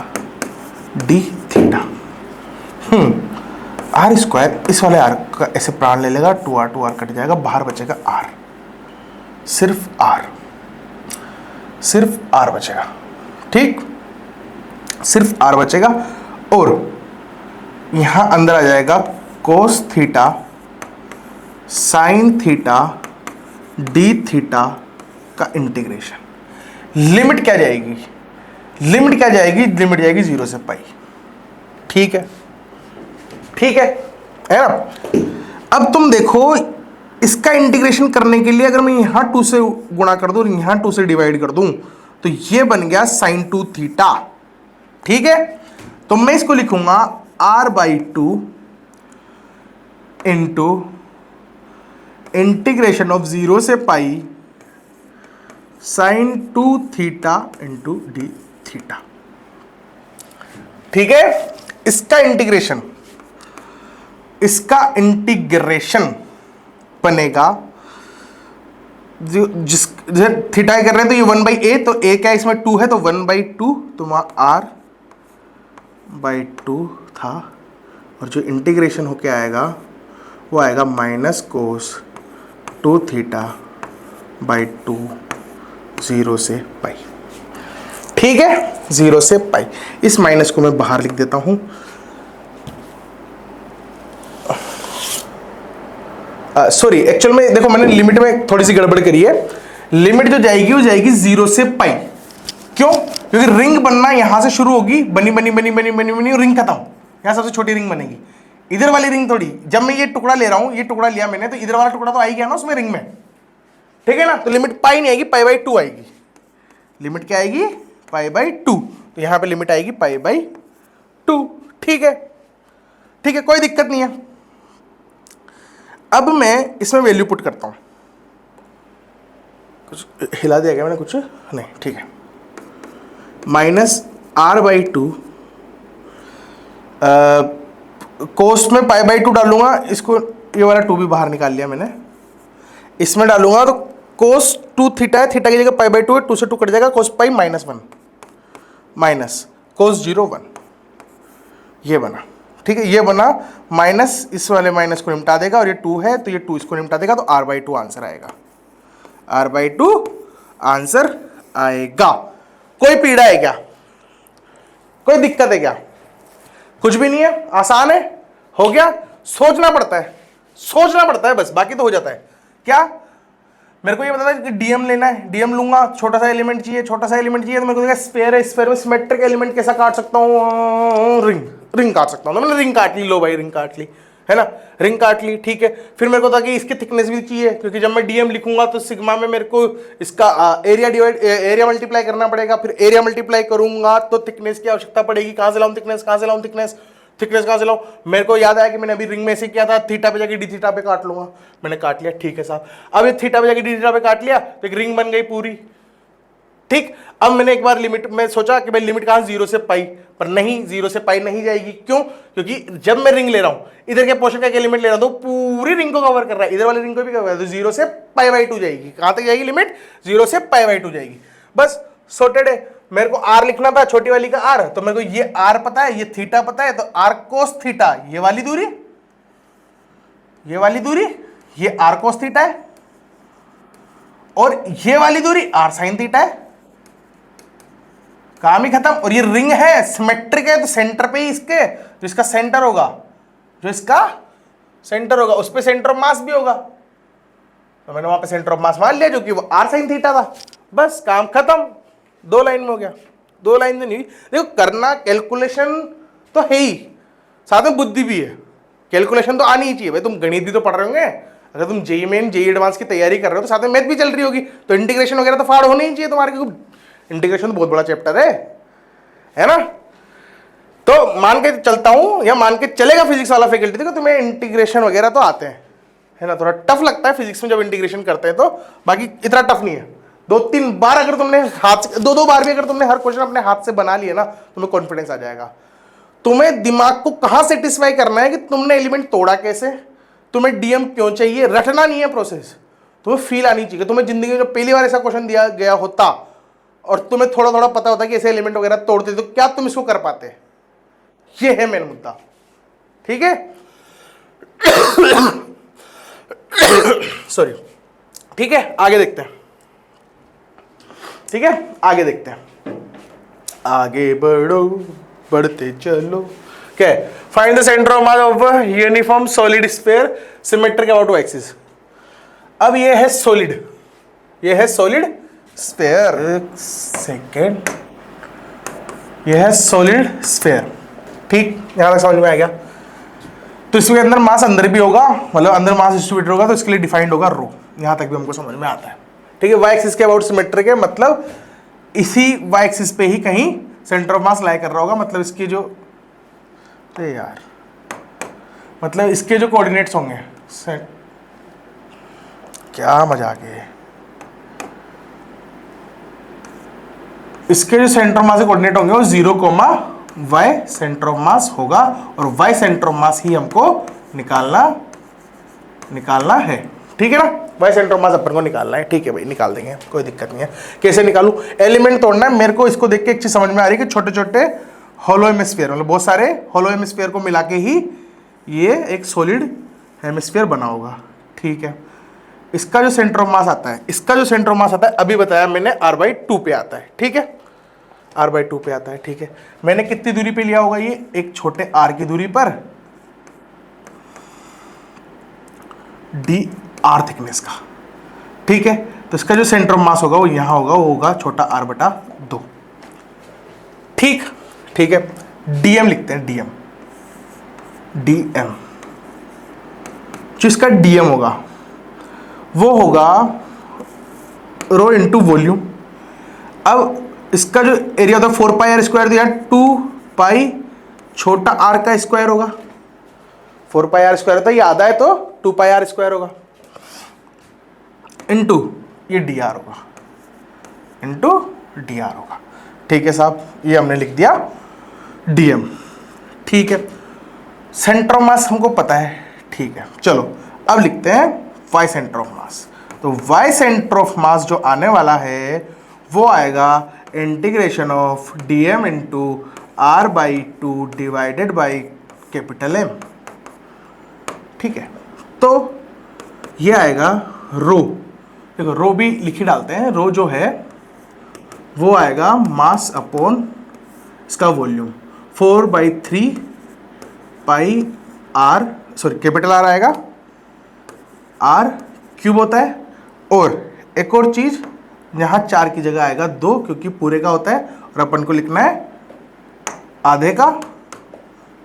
D theta. r² इस वाले r का ऐसे प्राण ले लेगा, 2r कट जाएगा, बाहर बचेगा r, सिर्फ r बचेगा, ठीक, सिर्फ r बचेगा। और यहां अंदर आ जाएगा cos theta sine theta D theta का इंटीग्रेशन। लिमिट क्या जाएगी, लिमिट क्या जाएगी, लिमिट जाएगी 0 से पाई, ठीक है, ठीक है ना। अब तुम देखो इसका इंटीग्रेशन करने के लिए अगर मैं यहां 2 से गुणा कर दूं और यहां 2 से डिवाइड कर दूं, तो ये बन गया sin 2 थीटा, ठीक है। तो मैं इसको लिखूंगा r/2 इंटू इंटीग्रेशन ऑफ 0 से पाई sin 2 theta into D theta, ठीक है। इसका इंटीग्रेशन बनेगा, जिस थीटा कर रहे हैं तो ये 1/a, तो a क्या इसमें 2 है, तो 1/2, तो वहां r/2 था, और जो इंटीग्रेशन होके आएगा वो आएगा माइनस कोस 2 थीटा बाई 2 0 से पाई, ठीक है, 0 से पाई। इस माइनस को मैं बाहर लिख देता हूं, सॉरी, एक्चुअल में देखो मैंने लिमिट में थोड़ी सी गड़बड़ करी है। लिमिट जो जाएगी वो जाएगी 0 से पाई, क्यों, क्योंकि रिंग बनना यहां से शुरू होगी, बनी बनी बनी बनी बनी बनी रिंग खत्म, यहां सबसे छोटी रिंग बनेगी। इधर वाली रिंग थोड़ी, जब मैं ये टुकड़ा ले रहा हूं, ये टुकड़ा लिया मैंने, तो इधर वाला टुकड़ा तो आ ही गया ना उसमें रिंग में, ठीक है ना। तो लिमिट पाई नहीं आएगी, π/2 आएगी। लिमिट क्या आएगी, π/2, तो यहां पे लिमिट आएगी π/2, ठीक है, ठीक है, कोई दिक्कत नहीं है। अब मैं इसमें वैल्यू पुट करता हूं, कुछ हिला दिया क्या मैंने, कुछ नहीं, ठीक है। -r/2 कोस में π/2 डालूंगा, इसको ये वाला 2 भी बाहर निकाल लिया मैंने, इसमें डालूंगा तो कोस 2 थीटा है, थीटा की जगह π/2 है, 2 से 2 कट जाएगा, कोस पाई -1 माइनस कोस 0 1, ये बना, ठीक है, ये बना। माइनस इस वाले माइनस को निपटा देगा, और ये 2 है तो ये 2 इसको निपटा देगा, तो r/2 आंसर आएगा, r/2 आंसर आएगा। कोई पीड़ा है क्या, कोई दिक्कत है क्या, कुछ भी नहीं है, आसान है, हो गया। सोचना पड़ता है, सोचना पड़ता है बस, बाकी तो हो जाता है। क्या मेरे को ये बता कि डीएम लेना है, डीएम लूंगा, छोटा सा एलिमेंट चाहिए, छोटा सा एलिमेंट चाहिए, तो मेरे को स्फीयर है, स्फीयर में सिमेट्रिक एलिमेंट कैसा काट सकता हूँ, रिंग, रिंग काट सकता हूँ। मैंने रिंग काट ली, लो भाई रिंग काट ली, है ना, रिंग काट ली, ठीक है। फिर मेरे को था कि इसकी थिकनेस भी चाहिए, क्योंकि जब मैं डीएम लिखूंगा तो सिग्मा में मेरे को इसका एरिया डिवाइड, एरिया मल्टीप्लाई करना पड़ेगा, फिर एरिया मल्टीप्लाई करूंगा तो थिकनेस की आवश्यकता पड़ेगी। कहां से लाऊं थिकनेस, कहां से लाऊं थिकनेस, थिकनेस कहां से लाऊं? मेरे को याद आया कि मैंने अभी रिंग में से किया था, थीटा पे जाके डी थीटा पे काट लूंगा। मैंने काट लिया, ठीक है साहब। अब ये थीटा पे जाके डी थीटा पे काट लिया तो एक रिंग बन गई पूरी, ठीक। अब मैंने एक बार लिमिट में सोचा कि भाई लिमिट कहां, 0 से पाई, पर नहीं, 0 से पाई नहीं जाएगी। क्यों? क्योंकि जब मैं रिंग ले रहा हूं, इधर के पोर्शन का एलिमेंट ले रहा हूं तो पूरी रिंग को कवर कर रहा है, इधर वाली रिंग को भी कवर कर रहा है, तो 0 से पाई/2 जाएगी। कहां तक जाएगी लिमिट? 0 से पाई/2 जाएगी। बस सॉर्टेड है। मेरे को आर लिखना था, छोटी वाली का आर, तो मेरे को ये आर पता है, ये थीटा पता है, तो आर कोस थीटा, ये वाली दूरी, ये वाली दूरी, ये आर कोस थीटा है, और ये वाली दूरी आर साइन थीटा है। काम ही खत्म। और ये रिंग है, सिमेट्रिक है, तो सेंटर पे ही इसके, जो इसका सेंटर होगा, जो इसका सेंटर होगा उस पे सेंटर ऑफ मास भी होगा, तो मैंने वहां पे सेंटर ऑफ मास मान लिया, जो कि वो आर साइन थीटा था। बस काम खत्म, 2 लाइन में हो गया। 2 लाइन में नहीं, देखो करना कैलकुलेशन तो है ही, साथ में बुद्धि भी है। कैलकुलेशन तो आनी ही चाहिए भाई, तुम गणित भी तो पढ़ रहे होंगे, अगर तुम जेईई मेन जेईई एडवांस की तैयारी कर रहे हो तो साथ में मैथ भी चल रही होगी, तो इंटीग्रेशन वगैरह तो फाड़ होनी ही चाहिए तुम्हारे, क्योंकि इंटीग्रेशन तो बहुत बड़ा चैप्टर है ना। तो मान के चलता हूं, या मान के चलेगा फिजिक्स वाला फैकल्टी, देखो तुम्हें इंटीग्रेशन वगैरह तो आते हैं, है ना। थोड़ा टफ लगता है फिजिक्स में जब इंटीग्रेशन करते हैं, तो बाकी इतना टफ नहीं है। 2-3 बार अगर तुमने हाथ से, 2-2 बार भी अगर तुमने हर क्वेश्चन अपने हाथ से बना लिया ना, तुम्हें कॉन्फिडेंस आ जाएगा। तुम्हें दिमाग को कहां सेटिस्फाई करना है कि तुमने एलिमेंट तोड़ा कैसे, तुम्हें डीएम क्यों चाहिए, रटना नहीं है प्रोसेस, तुम्हें फील आनी चाहिए। तुम्हें जिंदगी में जो पहली बार ऐसा क्वेश्चन दिया गया होता और तुम्हें थोड़ा थोड़ा पता होता कि ऐसे एलिमेंट वगैरह तोड़ते, तो क्या तुम इसको कर पाते? ये है मेन मुद्दा, ठीक है। सॉरी, ठीक है, आगे देखते हैं, ठीक है, आगे देखते हैं। आगे बढ़ो, बढ़ते चलो। क्या है? Find the centre of mass of uniform solid sphere symmetric about to axis. अब ये है सॉलिड, ये है सॉलिड स्फीयर, एक सेकेंड, ये है सॉलिड स्फीयर, ठीक। यहां तक समझ में आ गया। तो इसके अंदर मास अंदर भी होगा, मतलब अंदर मास डिस्ट्रीब्यूटेड होगा, तो इसके लिए डिफाइंड होगा रो। यहां तक भी हमको समझ में आता है, ठीक है। वाई एक्सिस के अबाउट सिमेट्रिक है, मतलब इसी वाई एक्सिस पे ही कहीं सेंटर ऑफ मास लाई कर रहा होगा, मतलब इसके जो, अरे यार, मतलब इसके जो कोऑर्डिनेट्स होंगे, क्या मजाक है, इसके जो सेंटर ऑफ मास के कोऑर्डिनेट होंगे वो 0, y सेंटर ऑफ मास होगा, और y सेंटर ऑफ मास ही हमको निकालना है, ठीक है ना। y सेंटर ऑफ मास अपन को निकालना है, ठीक है भाई, निकाल देंगे, कोई दिक्कत नहीं है। कैसे निकालूं? एलिमेंट तोड़ना है मेरे को। इसको देख के एक चीज समझ में आ रही है कि छोटे छोटे होलो हेमिस्फीयर, मतलब बहुत सारे होलो हेमिस्फीयर को मिला के ही ये एक सॉलिड हेमिस्फीयर बना होगा, ठीक है। इसका जो सेंटर ऑफ मास आता है, इसका जो सेंटर ऑफ मास आता है, अभी बताया मैंने, r/2 पे आता है, ठीक है, r/2 पे आता है, ठीक है। मैंने कितनी दूरी पे लिया होगा? ये एक छोटे r की दूरी पर dr थिकनेस का, ठीक है। तो इसका जो सेंटर ऑफ मास होगा वो यहां होगा, वो होगा छोटा r/2, ठीक, ठीक है। dm लिखते हैं, dm, जो इसका dm होगा वो होगा रो इंटू वॉल्यूम। अब इसका जो एरिया होता है 4πr² दिया, 2π छोटा r का स्क्वायर होगा, 4πr² होता है, ये आधा है तो 2πr² होगा, इंटू ये dr होगा, इंटू dr होगा, ठीक है साहब। ये हमने लिख दिया dm, ठीक है। सेंटर ऑफ मास हमको पता है, ठीक है। चलो अब लिखते हैं y सेंटर ऑफ मास। तो y सेंटर ऑफ मास जो आने वाला है वो आएगा integration of dm into r/2 divided by capital M, ठीक है। तो ये आएगा रो, देखो रो भी लिखी डालते हैं, रो जो है वो आएगा मास अपॉन इसका वॉल्यूम, 4/3 पाई r, सॉरी कैपिटल R आएगा, r क्यूब होता है, और एक और चीज, यहाँ 4 की जगह आएगा 2, क्योंकि पूरे का होता है और अपन को लिखना है आधे का,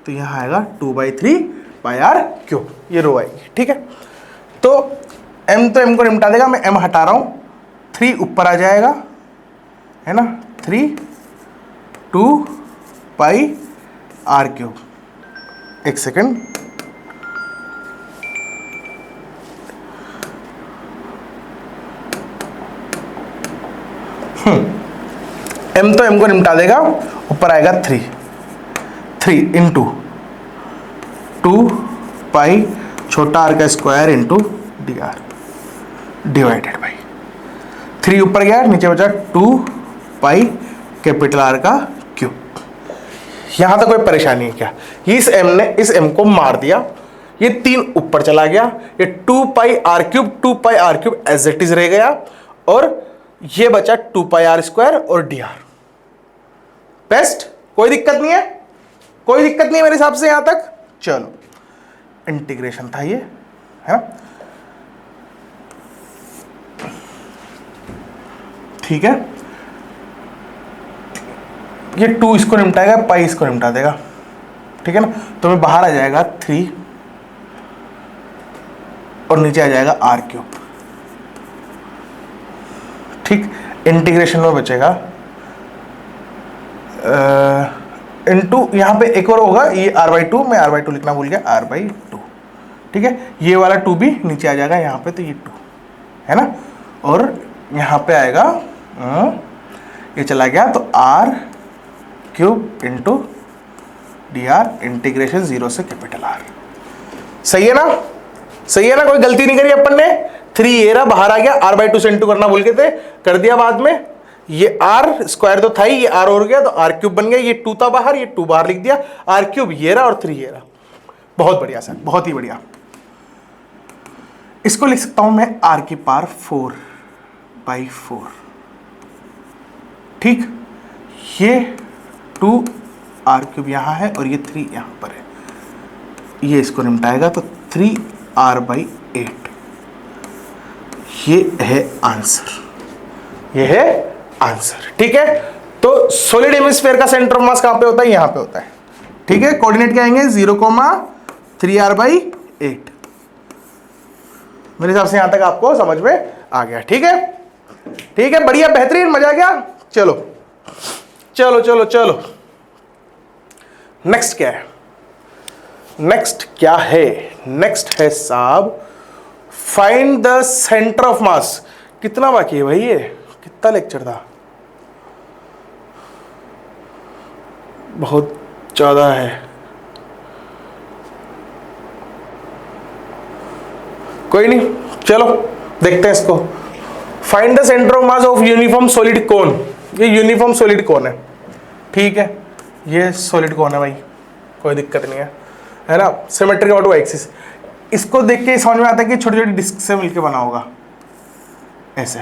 तो यहाँ आएगा 2/3 पाई आर क्यूब, ये रो आएगी। ठीक है, तो m तो m को निपटा देगा, मैं m हटा रहा हूँ, 3 ऊपर आ जाएगा, है ना, 3 2 पाई आर क्यूब। एक सेकेंड, m तो m को निपटा देगा, ऊपर आएगा 3 इंटू 2 पाई छोटा r का square into d r divided by 3 ऊपर गया, नीचे बचा 2 पाई कैपिटल R का क्यूब। यहां तक कोई परेशानी है क्या? इस m ने इस m को मार दिया, ये 3 ऊपर चला गया, ये 2 pi are cube as it is रह गया, और ये बचा 2 पाई आर स्क्वायर और डी आर। बेस्ट, कोई दिक्कत नहीं है, कोई दिक्कत नहीं है मेरे हिसाब से यहां तक। चलो, इंटीग्रेशन था ये, है ना, ठीक है। ये 2 इसको निपटाएगा, पाई इसको निपटा देगा, ठीक है ना, तो मैं बाहर आ जाएगा 3 और नीचे आ जाएगा आर क्यूब। ठीक, इंटीग्रेशन में बचेगा इनटू, यहां पे एक और होगा, ये r/2, मैं r/2 लिखना भूल गया, r/2। ठीक है, ये वाला 2 भी नीचे आ जाएगा यहाँ पे, तो ये 2 है ना, और यहाँ पे आएगा ये चला गया, तो r cube into d are integration 0 से कैपिटल R। सही है ना, सही है ना, कोई गलती नहीं करी अपन ने। 3 ये रहा, बाहर आ गया, r/2 से इंटू करना भूल गए थे, कर दिया बाद में। ये r स्क्वायर तो था ही, ये r हो गया तो r क्यूब बन गया, ये 2 था बाहर, ये 2 बाहर लिख दिया, r क्यूब ये रहा और 3 ये रहा। बहुत बढ़िया सर, बहुत ही बढ़िया। इसको लिख सकता हूं मैं r की पावर 4/4। ठीक, ये 2 आर क्यूब यहां है और ये 3 यहां पर है, ये इसको निपटाएगा तो 3r/8। ये है आंसर, ये है आंसर। ठीक है, तो सॉलिड हेमिस्फीयर का सेंटर ऑफ मास कहां पे होता है? यहां पे होता है। ठीक है, कोऑर्डिनेट क्या आएंगे? 0,3r/8। मेरे हिसाब से यहां तक आपको समझ में आ गया। ठीक है, ठीक है, बढ़िया, बेहतरीन, मजा आ गया। चलो चलो चलो चलो, नेक्स्ट क्या है? नेक्स्ट क्या है? नेक्स्ट है साहब, फाइंड द सेंटर ऑफ मास। कितना बाकी है भाई? ये कितना लेक्चर था? बहुत ज्यादा है। कोई नहीं, चलो देखते हैं इसको। Find the centre of mass of uniform solid कोन। ये यूनिफॉर्म सॉलिड कोन है, ठीक है, ये सॉलिड कोन है भाई, कोई दिक्कत नहीं है ना। सिमेट्रिक ऑटो एक्सिस, इसको देख के समझ में आता है कि छोटी छोटी डिस्क से मिलकर बना होगा, ऐसे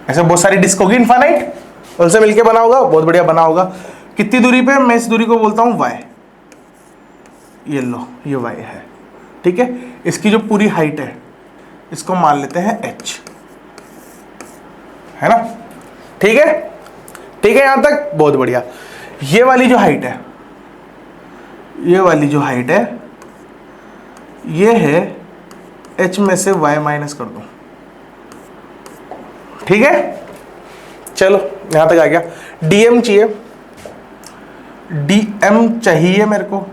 ऐसे बहुत सारी डिस्क होगी इनफाइनाइट, उनसे मिलके बना होगा, बहुत बढ़िया बना होगा। कितनी दूरी पे? मैं इस दूरी को बोलता हूं y। ये लो, ये y है, ठीक है। इसकी जो पूरी हाइट है इसको मान लेते हैं h, है ना, ठीक है, ठीक है, यहां तक बहुत बढ़िया। ये वाली जो हाइट है, ये वाली जो हाइट है, ये है h में से y माइनस कर दो, ठीक है। चलो यहां तक आ गया। dm चाहिए, dm चाहिए मेरे को।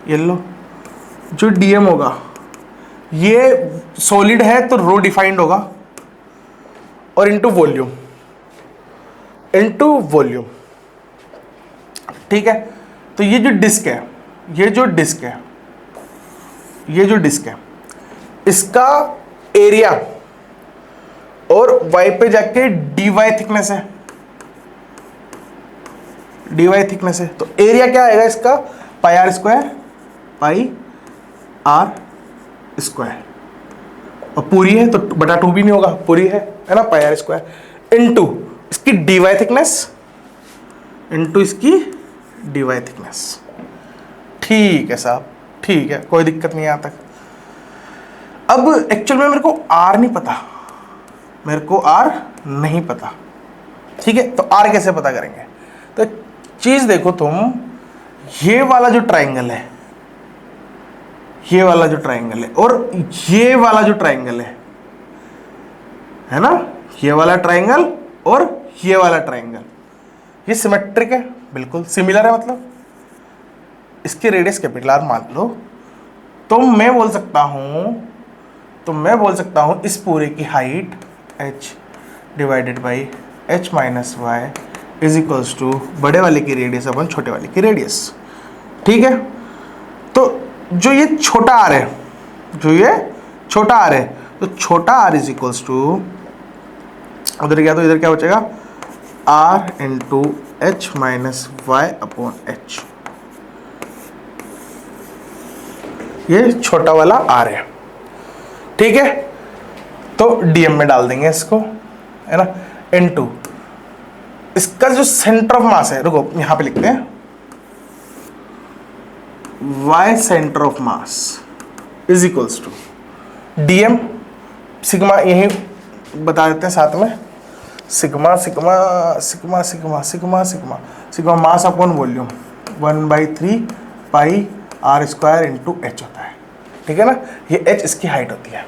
ये लो, जो dm होगा, ये सॉलिड है तो रो डिफाइंड होगा, और इनटू वॉल्यूम, इनटू वॉल्यूम, ठीक है। तो ये जो डिस्क है, ये जो डिस्क है, ये जो डिस्क है, इसका एरिया और y पे जाके dy थिकनेस है, dy थिकनेस है, तो एरिया क्या आएगा इसका? Pi are square, pi are square, और पूरी है तो बटा 2 भी नहीं होगा, पूरी है ना, पाई आर स्क्वायर इनटू इसकी dy थिकनेस, इनटू इसकी dy थिकनेस। ठीक है साहब, ठीक है, कोई दिक्कत नहीं यहां तक। अब एक्चुअल में मेरे को आर नहीं पता, मेरे को आर नहीं पता, ठीक है। तो आर कैसे पता करेंगे? तो चीज देखो तुम, ये वाला जो ट्राइंगल है, ये वाला जो ट्राइंगल है और ये वाला जो ट्राइंगल है ना, ये वाला ट्राइंगल और ये वाला ट्राइंगल, ये सिमेट्रिक है, बिल्कुल सिमिलर है, मतलब इसकी रेडियस कैपिटल आर मान लो। तो मैं बोल सकता हूं इस पूरे की height h divided by h minus y is equals to बड़े वाले की रेडियस अपन छोटे वाले की रेडियस, ठीक है। तो जो ये छोटा आर है, तो छोटा आर इज इक्वल्स टू, उधर गया तो इधर क्या बचेगा, r into h minus y upon h, ये छोटा वाला आर है, ठीक है। तो डीएम में डाल देंगे इसको, है ना, इनटू इसका जो सेंटर ऑफ मास है, रुको यहां पे लिखते हैं, y centre of mass is equals to dm sigma, यही बता देते हैं साथ में, sigma sigma sigma sigma sigma sigma sigma mass upon volume 1/3 pi are square into h होता है, ठीक है ना। ये एच इसकी हाइट होती है,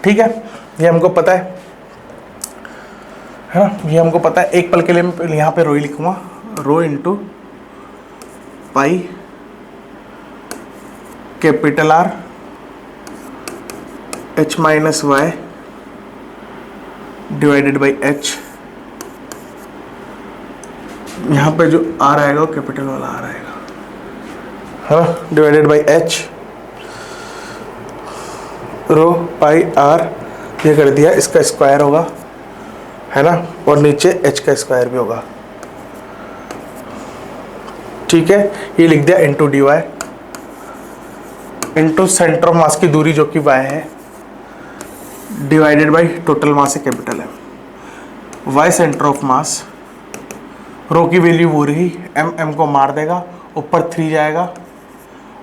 ठीक है, ये हमको पता है ना, ये हमको पता है। एक पल के लिए मैं यहाँ पे रो ही लिखूंगा, rho into pi capital R H minus Y divided by H, यहाँ पे जो आर आएगा वो कैपिटल वाला आर आएगा, है ना, divided by h, rho pi r, ये कर दिया, इसका स्क्वायर होगा, है ना, और नीचे एच का स्क्वायर भी होगा, ठीक है। ये लिख दिया into d y into centre of mass की दूरी जो कि वाई है, डिवाइडेड बाई टोटल मास है कैपिटल है, वाई सेंटर ऑफ मास, रो की वैल्यू वो रही, एम एम को मार देगा, ऊपर 3 जाएगा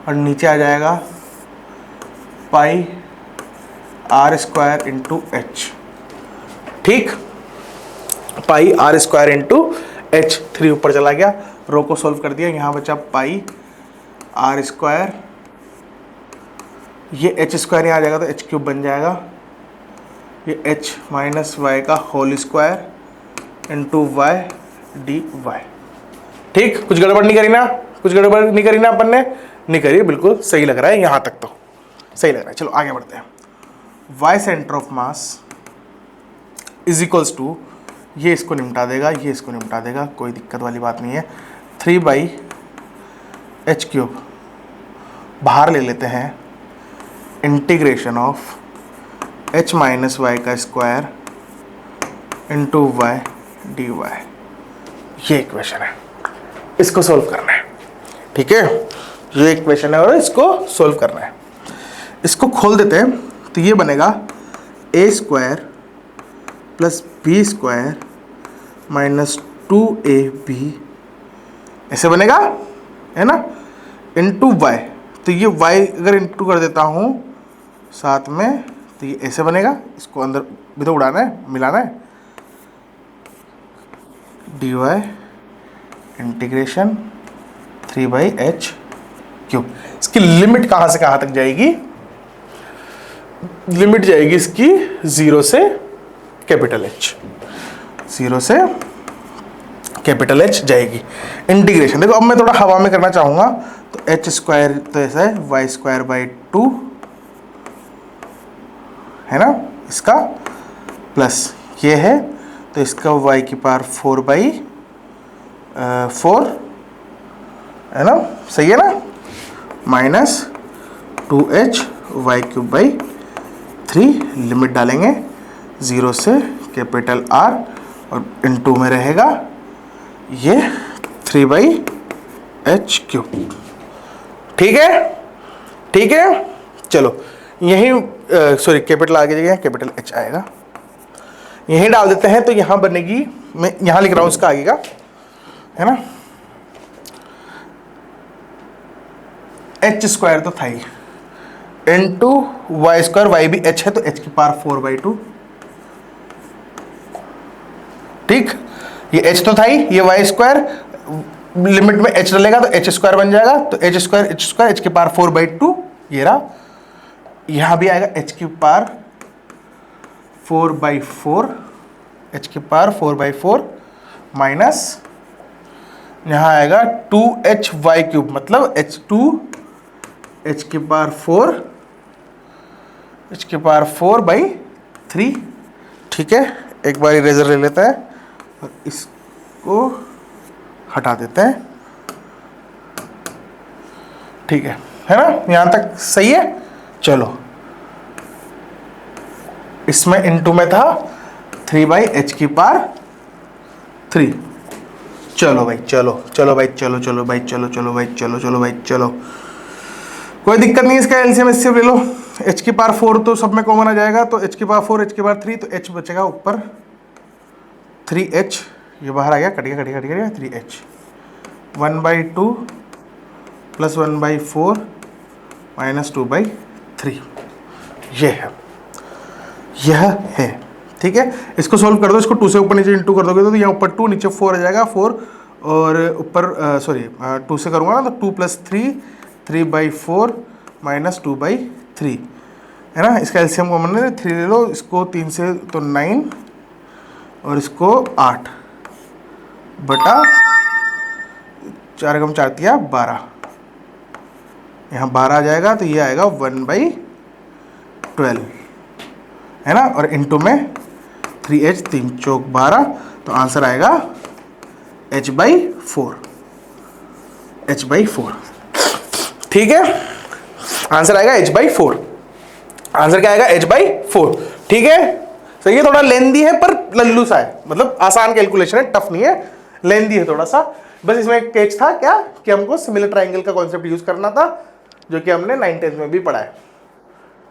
और नीचे आ जाएगा पाई आर स्क्वायर इंटू एच, ठीक, पाई आर स्क्वायर इंटू एच, 3 ऊपर चला गया, रो को सोल्व कर दिया, यहाँ बचा पाई आर स्क्वायर, ये एच स्क्वायर यहाँ आ जाएगा तो एच क्यूब बन जाएगा, ये एच माइनस वाई का whole square into Y D y, ठीक। कुछ गड़बड़ नहीं करी ना अपन ने, नहीं करी, बिल्कुल सही लग रहा है, यहाँ तक तो सही लग रहा है। चलो आगे बढ़ते हैं। Y centre of mass is equals to, ये इसको निपटा देगा, ये इसको निपटा देगा, कोई दिक्कत वाली बात नहीं है, 3/h क्यूब, बाहर ले लेते हैं, integration of h minus Y का square into Y D Y, ये इक्वेशन है, इसको सोल्व करना है, ठीक है। ये इक्वेशन है और इसको सोल्व करना है। इसको खोल देते हैं तो ये बनेगा a square plus b square minus 2ab, ऐसे बनेगा, है ना, इंटू वाई, तो ये y अगर इंटू कर देता हूँ साथ में तो ये ऐसे बनेगा, इसको अंदर भी तो उड़ाना है, मिलाना है, dy इंटीग्रेशन 3/h क्यूब। इसकी लिमिट कहाँ से कहाँ तक जाएगी? लिमिट जाएगी इसकी 0 से कैपिटल H, 0 से कैपिटल H जाएगी। इंटीग्रेशन देखो, अब मैं थोड़ा हवा में करना चाहूँगा तो h स्क्वायर तो ऐसा है y स्क्वायर बाई 2, है ना, इसका प्लस ये है तो इसका y की पावर 4/4, है ना, सही है ना, minus 2h y cube by 3, limit डालेंगे 0 से कैपिटल R और इनटू में रहेगा ये 3/h क्यूब, ठीक है, ठीक है। चलो यही सॉरी कैपिटल आगे जगह कैपिटल H आएगा, यहीं डाल देते हैं तो यहाँ बनेगी, मैं यहाँ लिख रहा हूँ इसका आगे का, है ना, h स्क्वायर तो था ही, इंटू वाई स्क्वायर, वाई भी h है तो h की पावर 4/2। ठीक, ये h तो था ही, ये वाई स्क्वायर लिमिट में h डलेगा तो h स्क्वायर बन जाएगा, तो h स्क्वायर h की पावर 4/2 ये रहा। यहां भी आएगा h की पावर 4/4, h की पावर 4/4 माइनस यहां आएगा 2hy³ मतलब h की पावर 4/3। ठीक है, एक बार इरेजर ले लेते हैं और इसको हटा देते हैं। ठीक है ना, यहां तक सही है। चलो, इसमें इनटू में था 3/h की पावर 3। चलो भाई, चलो भाई, कोई दिक्कत नहीं, इसका एलसीएम इससे ले लो। h की पावर 4 तो सब में कॉमन आ जाएगा, तो h की पावर 4, h की पावर 3, तो h बचेगा ऊपर 3h, ये बाहर आ गया, कट गया 3h। 1/2 प्लस 1/4 माइनस 2/3, यह है। ठीक है, इसको सोल्व कर दो, इसको 2 से ऊपर नीचे इंटू कर दोगे तो यहाँ ऊपर 2 नीचे 4 आ जाएगा, 4 और ऊपर 2 से करूँगा ना तो 2 + 3, 3/4 माइनस 2/3 है ना। इसका एलसीएम कॉमन है, 3 ले लो, इसको 3 से तो 9 और इसको 8 बटा 4 × 4 = 12, यहाँ 12 आ जाएगा, तो ये आएगा 1/12 है ना, और इनटू में 3h, 3 चौक 12, तो आंसर आएगा h/4। ठीक है, आंसर आएगा h/4। आंसर क्या आएगा? h/4। ठीक है, सही है। थोड़ा लेंदी है पर लल्लू सा है, मतलब आसान कैलकुलेशन है, टफ नहीं है, लेंदी है थोड़ा सा। बस इसमें एक केच था क्या कि हमको सिमिलर ट्राइंगल का कॉन्सेप्ट यूज करना था, जो कि हमने 9th-10th में भी पढ़ा है।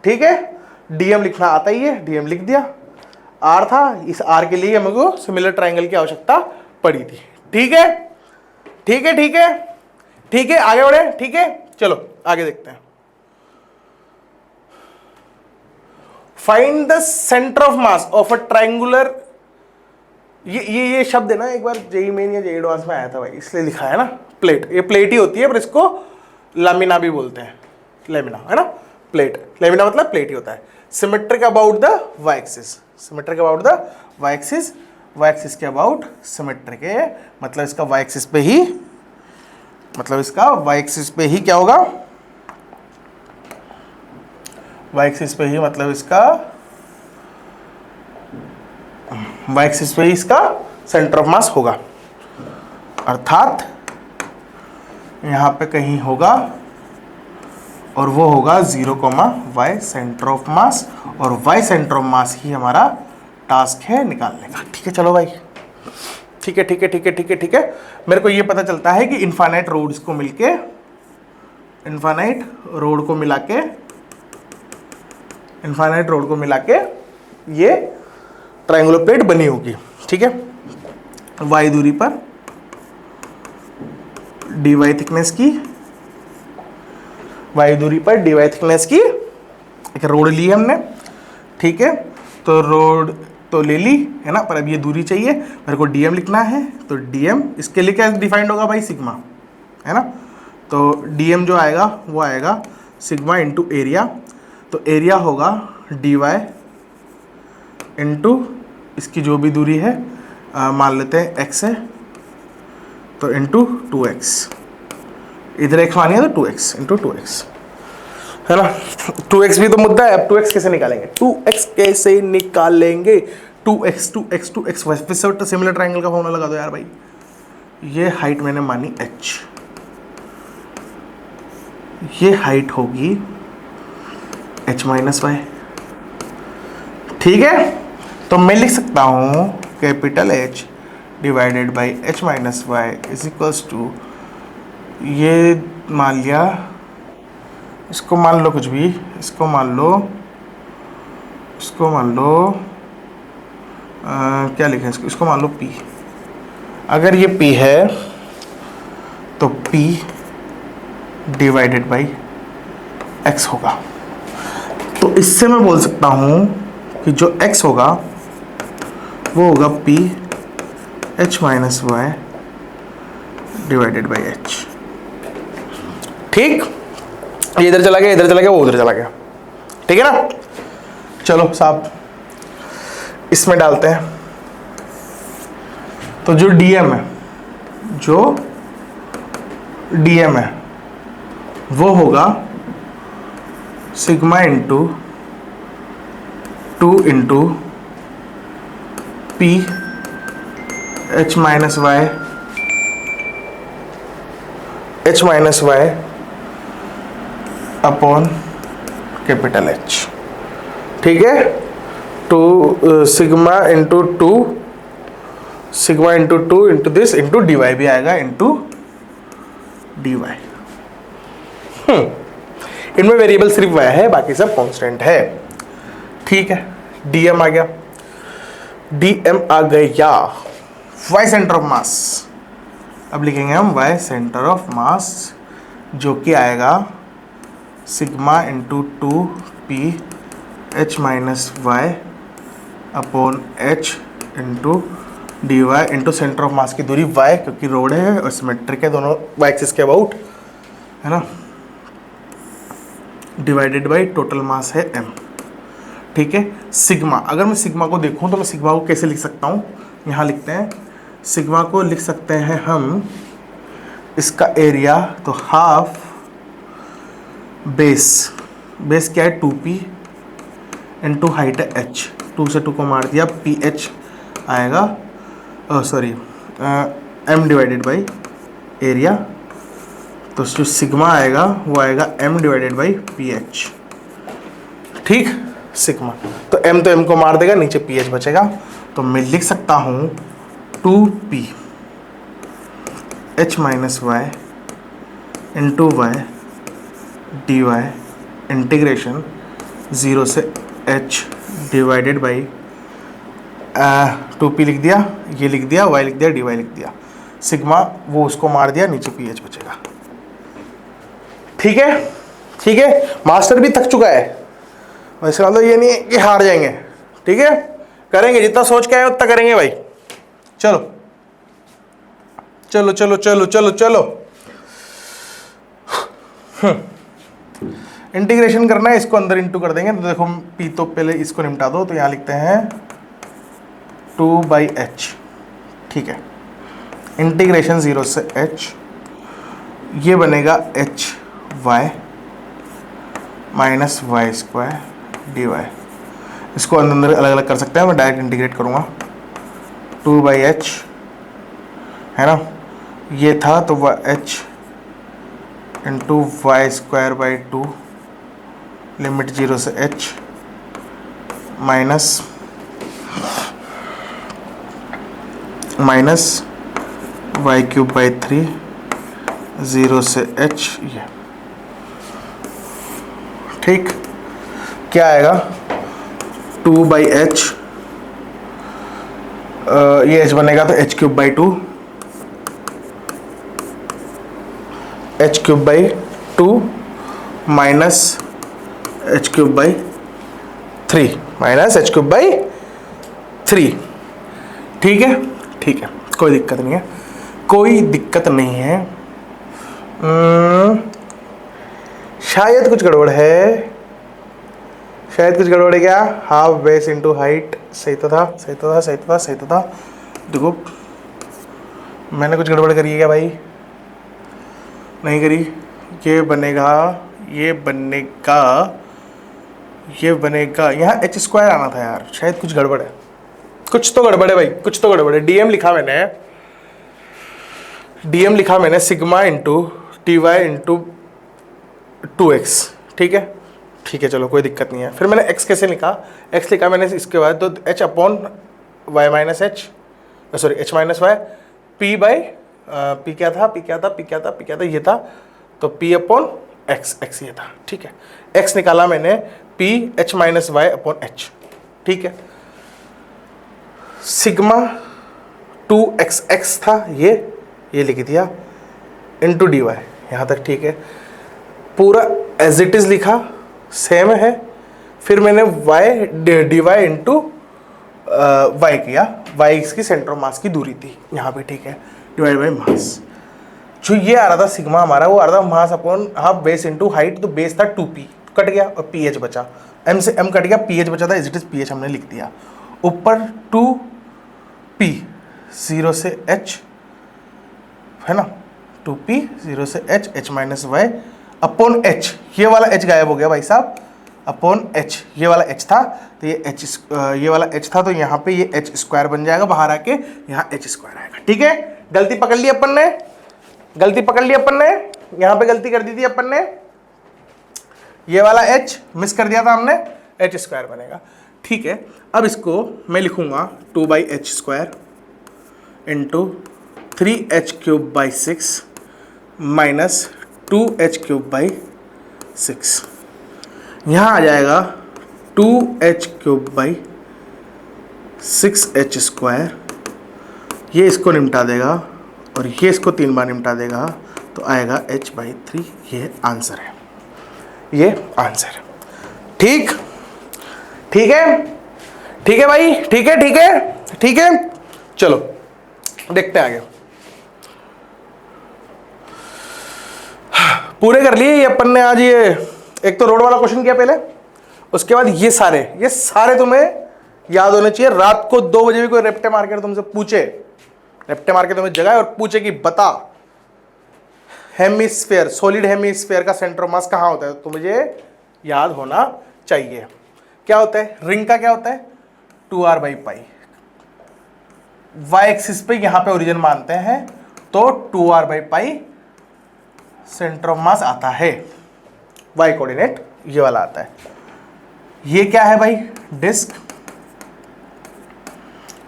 ठीक है, डीएम लिखना आता ही है, डीएम लिख दिया। आर था, इस आर के लिए हमको सिमिलर ट्राइंगल की आवश्यकता पड़ी थी। ठीक है, ठीक है, ठीक है, ठीक है, आगे बढ़े। ठीक है, चलो आगे देखते हैं। Find the centre of mass of a triangular, ये शब्द है ना, एक बार जेई मेन या जेई एडवांस में आया था भाई, इसलिए लिखा है ना प्लेट। ये प्लेट ही होती है, पर इसको लामिना भी बोलते हैं, लेमिना है ना, प्लेट। लेमिना मतलब प्लेट ही होता है। Symmetric about the y axis, symmetric about the y axis, y axis के अबाउट सिमेट्रिक है, मतलब इसका वाई एक्सिस पे ही, मतलब इसका वाई एक्सिस पे ही क्या होगा? वाई एक्सिस पे ही, मतलब इसका वाई एक्सिस पे ही इसका सेंटर ऑफ मास होगा, अर्थात यहां पे कहीं होगा, और वो होगा 0, y सेंटर ऑफ मास, और y सेंटर ऑफ मास ही हमारा टास्क है निकालने का। ठीक है, चलो भाई, ठीक है, ठीक है, ठीक है, ठीक है, ठीक है। मेरे को ये पता चलता है कि इनफाइनाइट रोड्स को मिलके, इनफाइनाइट रोड को मिला के ये ट्रायंगुलर प्लेट बनी होगी। ठीक है, y दूरी पर dy थिकनेस की, y दूरी पर dy थिकनेस की एक रोड ली हमने। ठीक है, तो रोड तो ले ली है ना, पर अब ये दूरी चाहिए, मेरे को dm लिखना है, तो dm इसके लिए क्या डिफाइंड होगा भाई? सिग्मा है ना, तो dm जो आएगा वो आएगा सिग्मा इंटू एरिया, तो एरिया होगा dy इंटू इसकी जो भी दूरी है, मान लेते हैं x है, तो इंटू 2x, इधर x मानिए तो 2x इंटू 2x है ना। 2x भी तो मुद्दा है, अब 2x कैसे निकालेंगे? 2x कैसे निकालेंगे? 2x वैसे सिमिलर ट्रायंगल का फॉर्मूला लगा दो यार भाई। ये हाइट मैंने मानी h, ये हाइट होगी h माइनस वाई। ठीक है, तो मैं लिख सकता हूँ capital H divided by h minus y is equals to, ये मान लिया, इसको मान लो कुछ भी, इसको मान लो क्या लिखें इसको मान लो P। अगर ये P है तो P डिवाइडेड बाई x होगा। तो इससे मैं बोल सकता हूं कि जो x होगा वो होगा p h minus Y divided by h। ठीक, ये इधर चला गया, इधर चला गया, वो उधर चला गया। ठीक है ना। चलो साहब इसमें डालते हैं। तो जो dm है, जो dm है वो होगा sigma into 2 into p h minus y upon capital H। ठीक है, two sigma into two into this into d y भी आएगा इंटू डी वाई। इनमें वेरिएबल सिर्फ y है, बाकी सब कांस्टेंट है। ठीक है, dm आ गया, y सेंटर ऑफ मास। अब लिखेंगे हम y सेंटर ऑफ मास, जो कि आएगा sigma into 2p h minus y upon h into d y into centre of mass की दूरी y, क्योंकि रोड है और सिमेट्रिक है दोनों y एक्सिस के अबाउट, है ना, डिवाइडेड बाई टोटल मास है m। ठीक है, सिग्मा, अगर मैं सिग्मा को देखूं तो मैं सिग्मा को कैसे लिख सकता हूं, यहाँ लिखते हैं। सिग्मा को लिख सकते हैं हम, इसका एरिया तो हाफ बेस क्या है 2p इंटू हाइट है h, 2 से 2 को मार दिया, ph आएगा, sorry m divided by area, तो जो सिग्मा आएगा वो आएगा m डिवाइडेड बाई ph। ठीक, सिग्मा तो m को मार देगा, नीचे ph बचेगा, तो मैं लिख सकता हूँ 2p h minus y into Y D y integration 0 से h डिवाइडेड बाई 2p लिख दिया, ये लिख दिया, y लिख दिया, dy लिख दिया, सिग्मा वो उसको मार दिया, नीचे ph बचेगा। ठीक है, ठीक है, मास्टर भी थक चुका है, वैसे मतलब ये नहीं है कि हार जाएंगे। ठीक है, करेंगे, जितना सोच के आए उतना करेंगे भाई। चलो चलो चलो चलो चलो चलो, इंटीग्रेशन करना है, इसको अंदर इंटू कर देंगे। तो देखो पी, तो पहले इसको निपटा दो, तो यहाँ लिखते हैं 2/h। ठीक है, इंटीग्रेशन 0 से h, ये बनेगा h y minus y square d y. इसको अंदर अलग अलग कर सकते हैं, मैं डायरेक्ट इंटीग्रेट करूँगा। 2/h है ना, ये था तो h into y square by 2 limit 0 से h minus y cube by 3 0 से h। ये ठीक, क्या आएगा 2/h, ये h बनेगा तो h cube by 2, h cube by 2 minus h cube by 3 minus h cube by 3। ठीक है, ठीक है, कोई दिक्कत नहीं है, कोई दिक्कत नहीं है। शायद कुछ गड़बड़ है, शायद कुछ गड़बड़ है। क्या, हाफ बेस इंटू हाइट, सही तो था, सही तो था, सही तो था, सही तो था। देखो मैंने कुछ गड़बड़ करी है क्या भाई? नहीं करी। ये बनेगा, ये बनेगा, ये बनेगा, यहाँ एच स्क्वायर आना था यार, शायद कुछ गड़बड़ है, कुछ तो गड़बड़ है भाई, कुछ तो गड़बड़ है। डीएम लिखा मैंने, डीएम लिखा मैंने sigma into t y into 2x। ठीक है, ठीक है, चलो कोई दिक्कत नहीं है। फिर मैंने x कैसे लिखा, x लिखा मैंने इसके बाद तो h upon y minus h, sorry h minus y, p by p क्या था, p क्या था, p क्या था, p क्या था, ये था, तो p अपॉन x, x ये था। ठीक है, x निकाला मैंने p h minus y upon h। ठीक है, सिग्मा 2x था, ये लिख दिया इंटू डी वाई, यहाँ तक ठीक है। पूरा एज इट इज़ लिखा, सेम है। फिर मैंने वाई dy इंटू वाई किया, वाई इसकी सेंटर ऑफ मास की दूरी थी यहाँ पे, ठीक है, डिवाइड बाई मास। जो ये आ रहा था सिग्मा हमारा, वो आ रहा था mass upon half base into height, तो बेस था 2p, कट गया और ph बचा, m से m कट गया, ph बचा था, इज इट इज ph हमने लिख दिया। ऊपर 2p 0 से h है ना, 2p 0 से h, h minus y upon h, ये वाला h गायब हो गया भाई साहब, अपॉन h, ये वाला h था तो ये h, ये वाला h था तो यहाँ पे ये h स्क्वायर बन जाएगा, बाहर आके यहाँ h स्क्वायर आएगा, ठीक है। गलती पकड़ ली अपन ने, गलती पकड़ ली अपन ने, यहाँ पे गलती कर दी थी अपन ने, ये वाला h मिस कर दिया था हमने, h स्क्वायर बनेगा, ठीक है। अब इसको मैं लिखूंगा 2/h square into 3h cube by 6 minus 2h cube by 6, यहाँ आ जाएगा 2h cube by 6h square, ये इसको निपटा देगा और ये इसको 3 बार निपटा देगा, तो आएगा h/3, ये आंसर है, ये आंसर है, ठीक, ठीक है, ठीक है भाई, ठीक है, ठीक है, ठीक है। चलो देखते हैं आगे, पूरे कर लिए ये अपन ने आज। ये एक तो रोड वाला क्वेश्चन किया पहले, उसके बाद ये सारे तुम्हें याद होने चाहिए। रात को 2 बजे भी कोई रेप्टे मार के तुमसे पूछे, रेप्टे मार के तुम्हें जगाए और पूछे कि बता हेमिस्फेयर, सॉलिड हेमिस्फेयर का सेंटर ऑफ मास कहाँ होता है, तो मुझे याद होना चाहिए। क्या होता है रिंग का, क्या होता है 2r/पाई, वाई एक्सिस पे यहां पे ओरिजिन मानते हैं तो 2r/पाई सेंटर ऑफ मास आता है, वाई कोऑर्डिनेट ये वाला आता है। ये क्या है भाई डिस्क,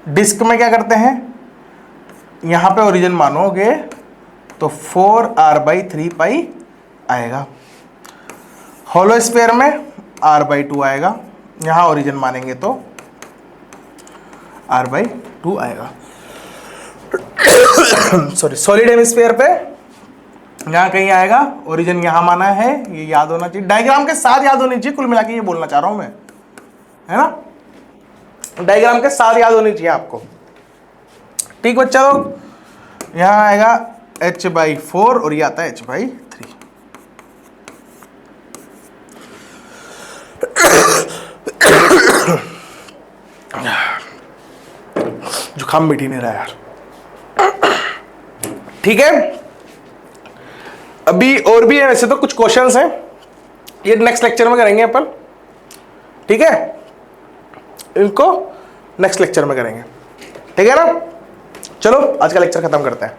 डिस्क में क्या करते हैं, यहां पे ओरिजिन मानोगे तो 4r/3 आएगा, होलो स्फीयर में r/2 आएगा, यहां ओरिजिन मानेंगे तो r/2 आएगा। सॉरी, सॉलिड हेमिस्फीयर पे यहां कहीं आएगा, ओरिजिन यहां माना है, ये याद होना चाहिए, डायग्राम के साथ याद होनी चाहिए, कुल मिला के ये बोलना चाह रहा हूं मैं, है ना, डायग्राम के साथ याद होनी चाहिए आपको, ठीक बच्चा लोग। यहां आएगा h/4 और ये आता है h/3। जुकाम मिट ही नहीं रहा यार, ठीक है। अभी और भी है वैसे तो कुछ क्वेश्चंस हैं, ये नेक्स्ट लेक्चर में करेंगे अपन, ठीक है, इनको नेक्स्ट लेक्चर में करेंगे, ठीक है ना। चलो आज का लेक्चर खत्म करते हैं।